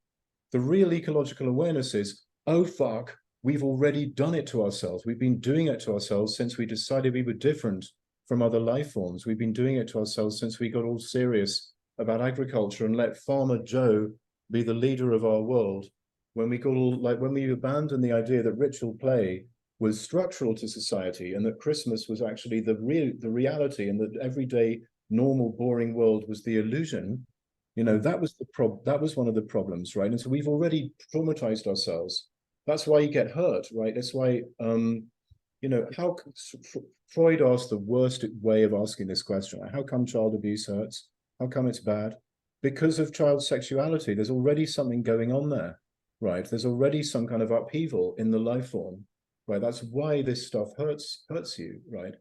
The real ecological awareness is, oh, fuck, we've already done it to ourselves. We've been doing it to ourselves since we decided we were different from other life forms. We've been doing it to ourselves since we got all serious about agriculture and let Farmer Joe be the leader of our world. When we got all, like, when we abandoned the idea that ritual play was structural to society and that Christmas was actually the reality, and that everyday normal boring world was the illusion, you know, that was one of the problems, right? And so we've already traumatized ourselves. That's why you get hurt, right? That's why you know, how Freud asked the worst way of asking this question: how come child abuse hurts? How come it's bad? Because of child sexuality. There's already something going on there, right? There's already some kind of upheaval in the life form, right? That's why this stuff hurts you, right?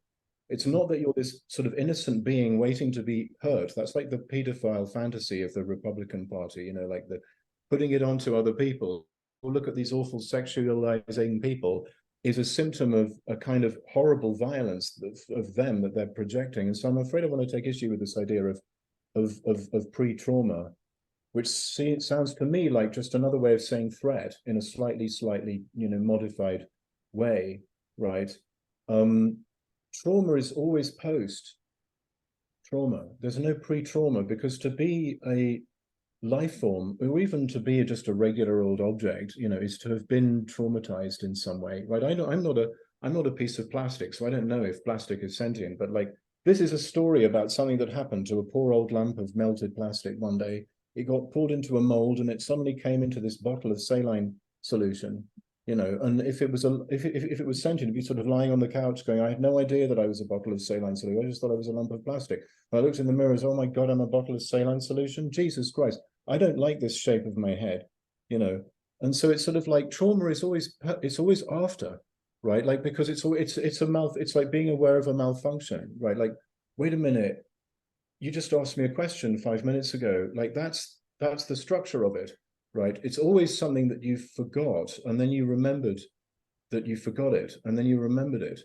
It's not that you're this sort of innocent being waiting to be hurt. That's like the pedophile fantasy of the Republican Party, you know, like the putting it onto other people. Well, look at these awful sexualizing people is a symptom of a kind of horrible violence of them that they're projecting. And so I'm afraid I want to take issue with this idea of pre-trauma, which sounds to me like just another way of saying threat in a slightly, you know, modified way, right? Trauma is always post-trauma. There's no pre-trauma, because to be a life form, or even to be just a regular old object, you know, is to have been traumatized in some way, right? I know I'm not a piece of plastic, so I don't know if plastic is sentient, but like, this is a story about something that happened to a poor old lump of melted plastic one day. It got poured into a mold and it suddenly came into this bottle of saline solution, you know. And if it was if it was sentient, it'd be sort of lying on the couch going, I had no idea that I was a bottle of saline solution. I just thought I was a lump of plastic. And I looked in the mirror and said, oh my God, I'm a bottle of saline solution. Jesus Christ, I don't like this shape of my head, you know. And so it's sort of like trauma is always after, right? Like, because it's like being aware of a malfunction, right? Like, wait a minute, you just asked me a question 5 minutes ago. Like, that's the structure of it, right? It's always something that you forgot, and then you remembered that you forgot it, and then you remembered it,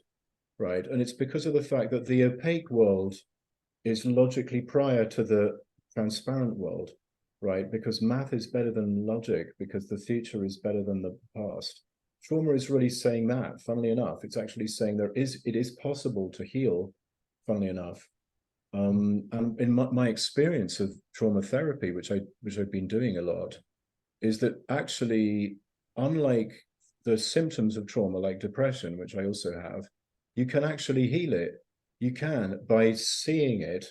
right? And it's because of the fact that the opaque world is logically prior to the transparent world, right? Because math is better than logic, because the future is better than the past. Trauma is really saying that, funnily enough. It's actually saying it is possible to heal, funnily enough. And in my experience of trauma therapy, which I've been doing a lot, is that actually, unlike the symptoms of trauma, like depression, which I also have, you can actually heal it. You can, by seeing it,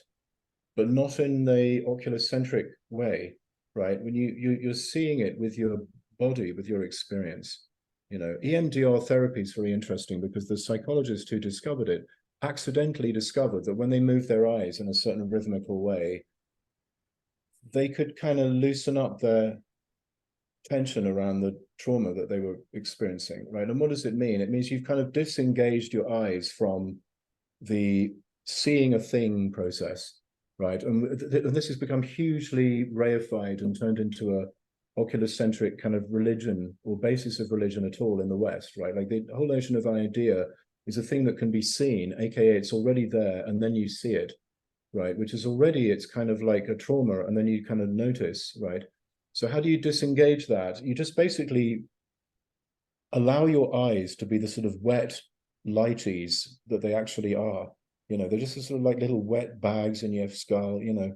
but not in the oculocentric way, right? When you're seeing it with your body, with your experience. You know, EMDR therapy is very interesting, because the psychologist who discovered it accidentally discovered that when they moved their eyes in a certain rhythmical way, they could kind of loosen up their tension around the trauma that they were experiencing, right? And what does it mean? It means you've kind of disengaged your eyes from the seeing a thing process, right? And this has become hugely reified and turned into a oculocentric kind of religion, or basis of religion at all in the West, right? Like, the whole notion of an idea is a thing that can be seen, aka it's already there, and then you see it, right? Which is already, it's kind of like a trauma, and then you kind of notice, right? So how do you disengage that? You just basically allow your eyes to be the sort of wet lighties that they actually are. You know, they're just sort of like little wet bags in your skull, you know,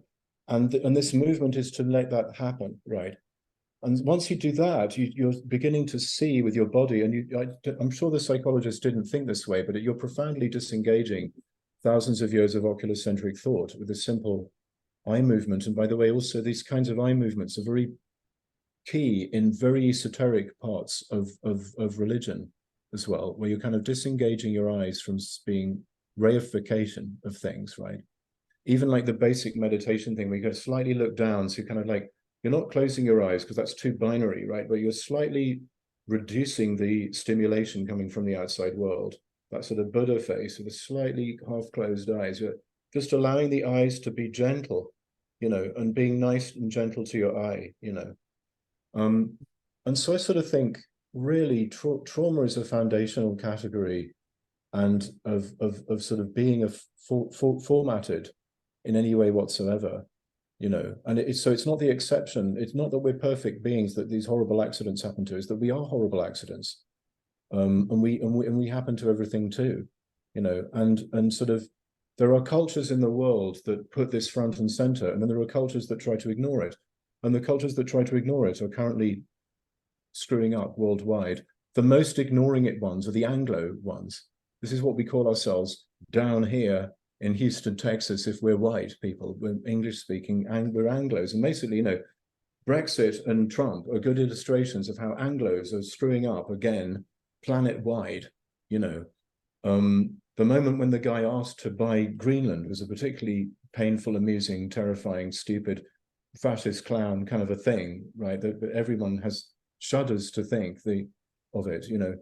and this movement is to let that happen, right? And once you do that, you're beginning to see with your body, and I'm sure the psychologist didn't think this way, but you're profoundly disengaging thousands of years of oculocentric thought with a simple eye movement. And by the way, also, these kinds of eye movements are very key in very esoteric parts of religion as well, where you're kind of disengaging your eyes from being reification of things, right? Even like the basic meditation thing, where you go slightly look down, so you're kind of like, you're not closing your eyes because that's too binary, right? But you're slightly reducing the stimulation coming from the outside world. That sort of Buddha face with a slightly half-closed eyes. You're just allowing the eyes to be gentle, you know, and being nice and gentle to your eye, you know. And so I sort of think, really, trauma is a foundational category, and of sort of being formatted in any way whatsoever, you know. And it's not the exception. It's not that we're perfect beings, that these horrible accidents happen to us, that we are horrible accidents, and we happen to everything too, you know. And sort of, there are cultures in the world that put this front and center, and then there are cultures that try to ignore it. And the cultures that try to ignore it are currently screwing up worldwide. The most ignoring it ones are the Anglo ones. This is what we call ourselves down here in Houston, Texas. If we're white people, we're English speaking, and we're Anglos. And basically, you know, Brexit and Trump are good illustrations of how Anglos are screwing up again, planet-wide, you know. The moment when the guy asked to buy Greenland was a particularly painful, amusing, terrifying, stupid, fascist clown kind of a thing, right? That everyone has shudders to think of it, you know.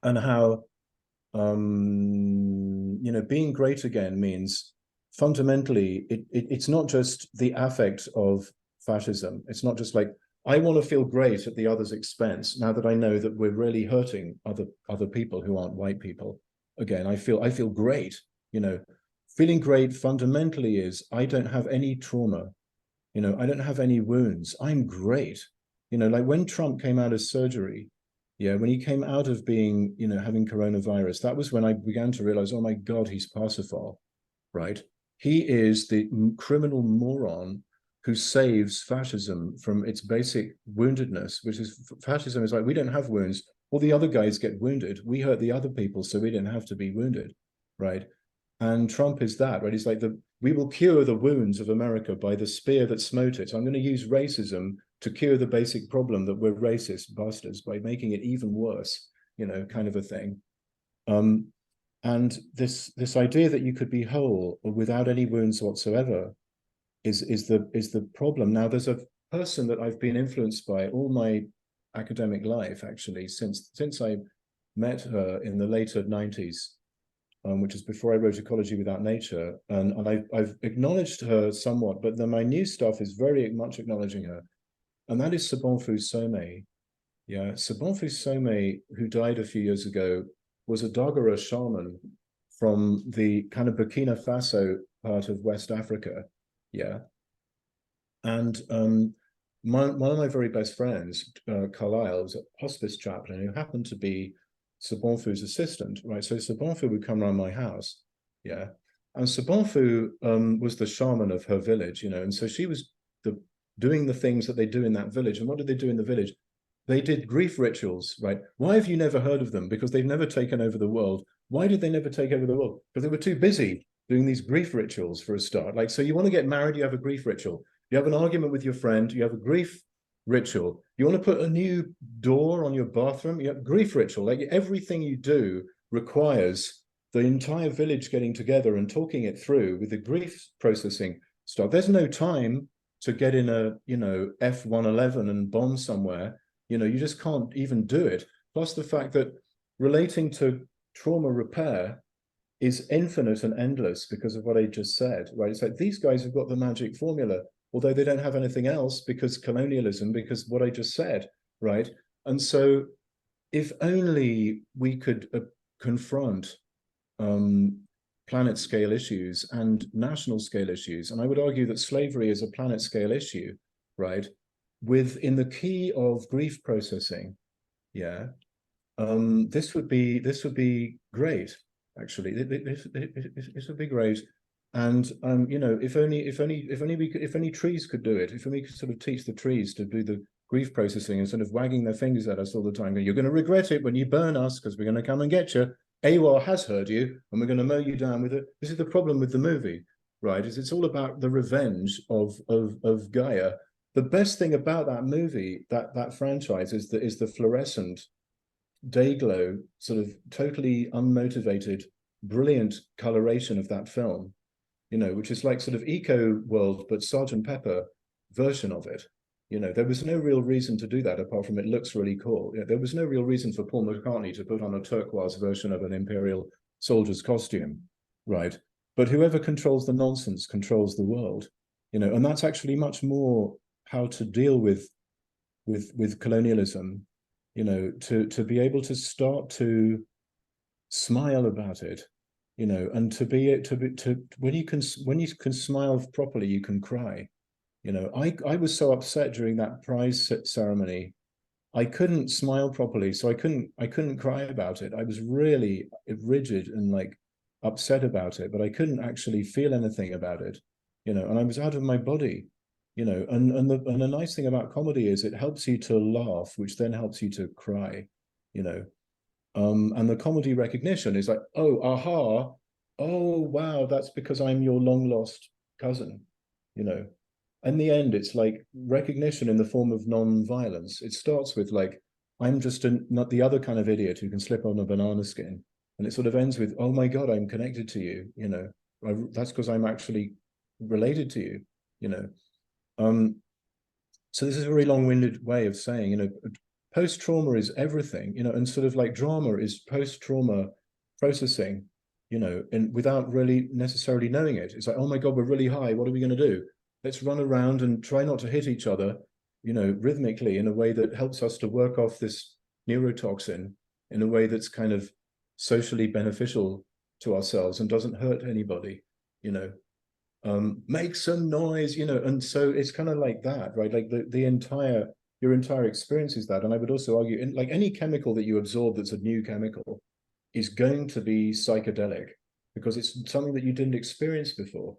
And how, you know, being great again means fundamentally, it's not just the affect of fascism. It's not just like, I want to feel great at the other's expense, now that I know that we're really hurting other people who aren't white people. Again, I feel great, you know. Feeling great fundamentally is, I don't have any trauma, you know, I don't have any wounds, I'm great. You know, like when Trump came out of surgery, yeah, when he came out of being, you know, having coronavirus, that was when I began to realize, oh my God, he's Parsifal, right? He is the criminal moron who saves fascism from its basic woundedness, which is, fascism is like, we don't have wounds, all the other guys get wounded, we hurt the other people, so we didn't have to be wounded, right? And Trump is that, right? He's like, we will cure the wounds of America by the spear that smote it. I'm going to use racism to cure the basic problem that we're racist bastards by making it even worse, you know, kind of a thing. And this idea that you could be whole or without any wounds whatsoever is the problem. Now, there's a person that I've been influenced by all my academic life, actually, since I met her in the later 90s, which is before I wrote Ecology Without Nature. And I've acknowledged her somewhat, but then my new stuff is very much acknowledging her. And that is Sobonfu Somé. Yeah, Sobonfu Somé, who died a few years ago, was a Dagara shaman from the kind of Burkina Faso part of West Africa. Yeah. And one of my very best friends, Carlisle, was a hospice chaplain who happened to be Sobonfu's assistant, right? So Sobonfu would come around my house, yeah. And Sobonfu was the shaman of her village, you know, and so she was doing the things that they do in that village. And what did they do in the village? They did grief rituals, right? Why have you never heard of them? Because they've never taken over the world. Why did they never take over the world? Because they were too busy doing these grief rituals for a start. Like, so you want to get married, you have a grief ritual. You have an argument with your friend, you have a grief ritual. You want to put a new door on your bathroom, you have a grief ritual. Like, everything you do requires the entire village getting together and talking it through with the grief processing stuff. There's no time to get in a, you know, F-111 and bomb somewhere. You know, you just can't even do it. Plus the fact that relating to trauma repair is infinite and endless because of what I just said, right? It's like these guys have got the magic formula, although they don't have anything else because colonialism, because what I just said, right? And so if only we could confront planet scale issues and national scale issues, and I would argue that slavery is a planet scale issue, right? In the key of grief processing, yeah, this would be great. Actually, this would be great. And you know, if only trees could do it, if only we could sort of teach the trees to do the grief processing instead of wagging their fingers at us all the time, going, you're going to regret it when you burn us because we're going to come and get you. AWAR has heard you, and we're going to mow you down with it. This is the problem with the movie, right? Is it's all about the revenge of Gaia. The best thing about that movie, that franchise, is the fluorescent day glow, sort of totally unmotivated, brilliant coloration of that film, you know, which is like sort of Eco World, but Sergeant Pepper version of it. You know, there was no real reason to do that apart from it looks really cool. You know, there was no real reason for Paul McCartney to put on a turquoise version of an Imperial soldier's costume, right? But whoever controls the nonsense controls the world, you know, and that's actually much more how to deal with colonialism, you know, to be able to start to smile about it, you know, and when you can smile properly, you can cry. You know, I was so upset during that prize ceremony. I couldn't smile properly, so I couldn't cry about it. I was really rigid and like upset about it, but I couldn't actually feel anything about it, you know, and I was out of my body, you know, and the nice thing about comedy is it helps you to laugh, which then helps you to cry, you know. And the comedy recognition is like, oh, aha, oh wow, that's because I'm your long lost cousin, you know. In the end, it's like recognition in the form of non-violence. It starts with like, I'm just not the other kind of idiot who can slip on a banana skin. And it sort of ends with, oh my God, I'm connected to you, you know. That's because I'm actually related to you, you know. So this is a very long-winded way of saying, you know, post-trauma is everything, you know, and sort of like drama is post-trauma processing, you know, and without really necessarily knowing it. It's like, oh my God, we're really high. What are we going to do? Let's run around and try not to hit each other, you know, rhythmically in a way that helps us to work off this neurotoxin in a way that's kind of socially beneficial to ourselves and doesn't hurt anybody, you know. Make some noise, you know, and so it's kind of like that, right? Like your entire experience is that. And I would also argue, like any chemical that you absorb that's a new chemical is going to be psychedelic because it's something that you didn't experience before.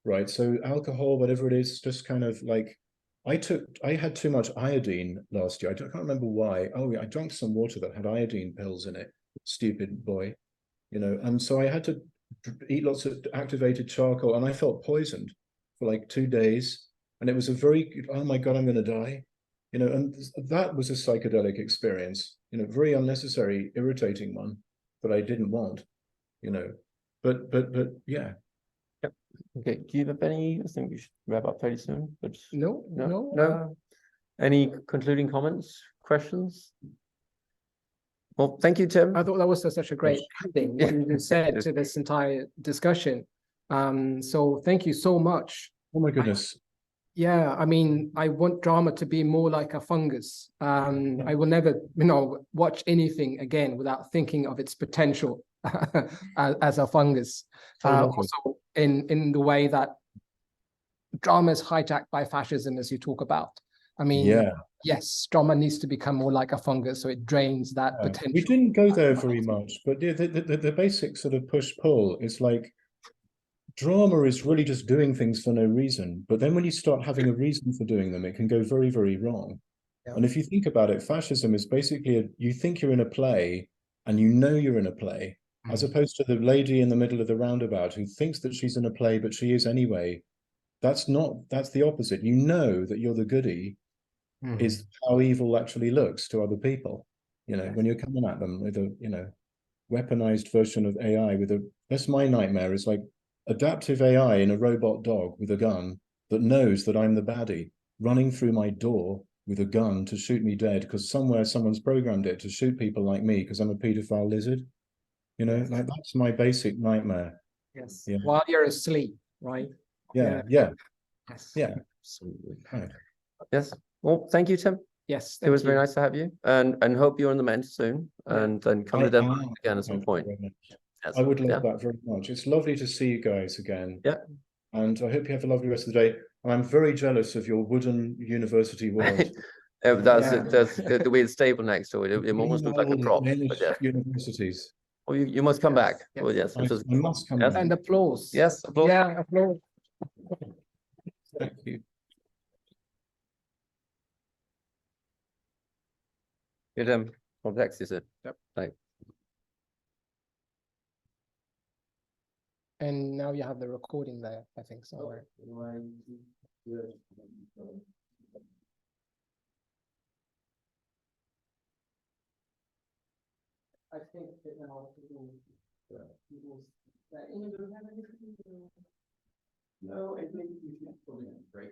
Right, so alcohol, whatever it is, just kind of like, I had too much iodine last year. I can't remember why. Oh, I drank some water that had iodine pills in it. Stupid boy, you know. And so I had to eat lots of activated charcoal, and I felt poisoned for like 2 days. And it was oh my God, I'm going to die, you know. And that was a psychedelic experience, you know, very unnecessary, irritating one that I didn't want, you know. But yeah. Okay, do you have any? I think we should wrap up fairly soon, but No, no, no, no. Any concluding comments, questions? Well, thank you, Tim. I thought that was such a great thing, what you just said to this entire discussion. So thank you so much. Oh my goodness. Yeah, I mean, I want drama to be more like a fungus. I will never, watch anything again without thinking of its potential as a fungus. Also, in the way that drama is hijacked by fascism, as you talk about. I mean, Yeah. yes, drama needs to become more like a fungus, so it drains that potential. We didn't go there very much, but the basic sort of push-pull is like, drama is really just doing things for no reason. But then when you start having a reason for doing them, it can go very, very wrong. Yeah. And if you think about it, fascism is basically, you think you're in a play and you know you're in a play, as opposed to the lady in the middle of the roundabout who thinks that she's in a play, but she is anyway. That's the opposite. You know that you're the goody is how evil actually looks to other people. When you're coming at them with a, weaponized version of AI that's my nightmare, is like adaptive AI in a robot dog with a gun that knows that I'm the baddie running through my door with a gun to shoot me dead because somewhere someone's programmed it to shoot people like me because I'm a pedophile lizard. Like that's my basic nightmare. Yes. Yeah. While you're asleep, right? Yeah. Yes. Yeah. Absolutely. Right. Yes. Well, thank you, Tim. Yes. It was very nice to have you, and hope you're on the mend soon, and come to Denmark again at some point. Yes. I would love that very much. It's lovely to see you guys again. Yeah. And I hope you have a lovely rest of the day. I'm very jealous of your wooden university world. That's the way it's stable next to it. It almost looks like a prop. But yeah. Universities. Well, you must come back. Yes. Well, yes. I must come back. And applause. Yes, applause. Yeah, applause. Thank you. Good. Complexity. Yep. Thanks. And now you have the recording there, I think, somewhere. I think that now people no, I think you should put in break.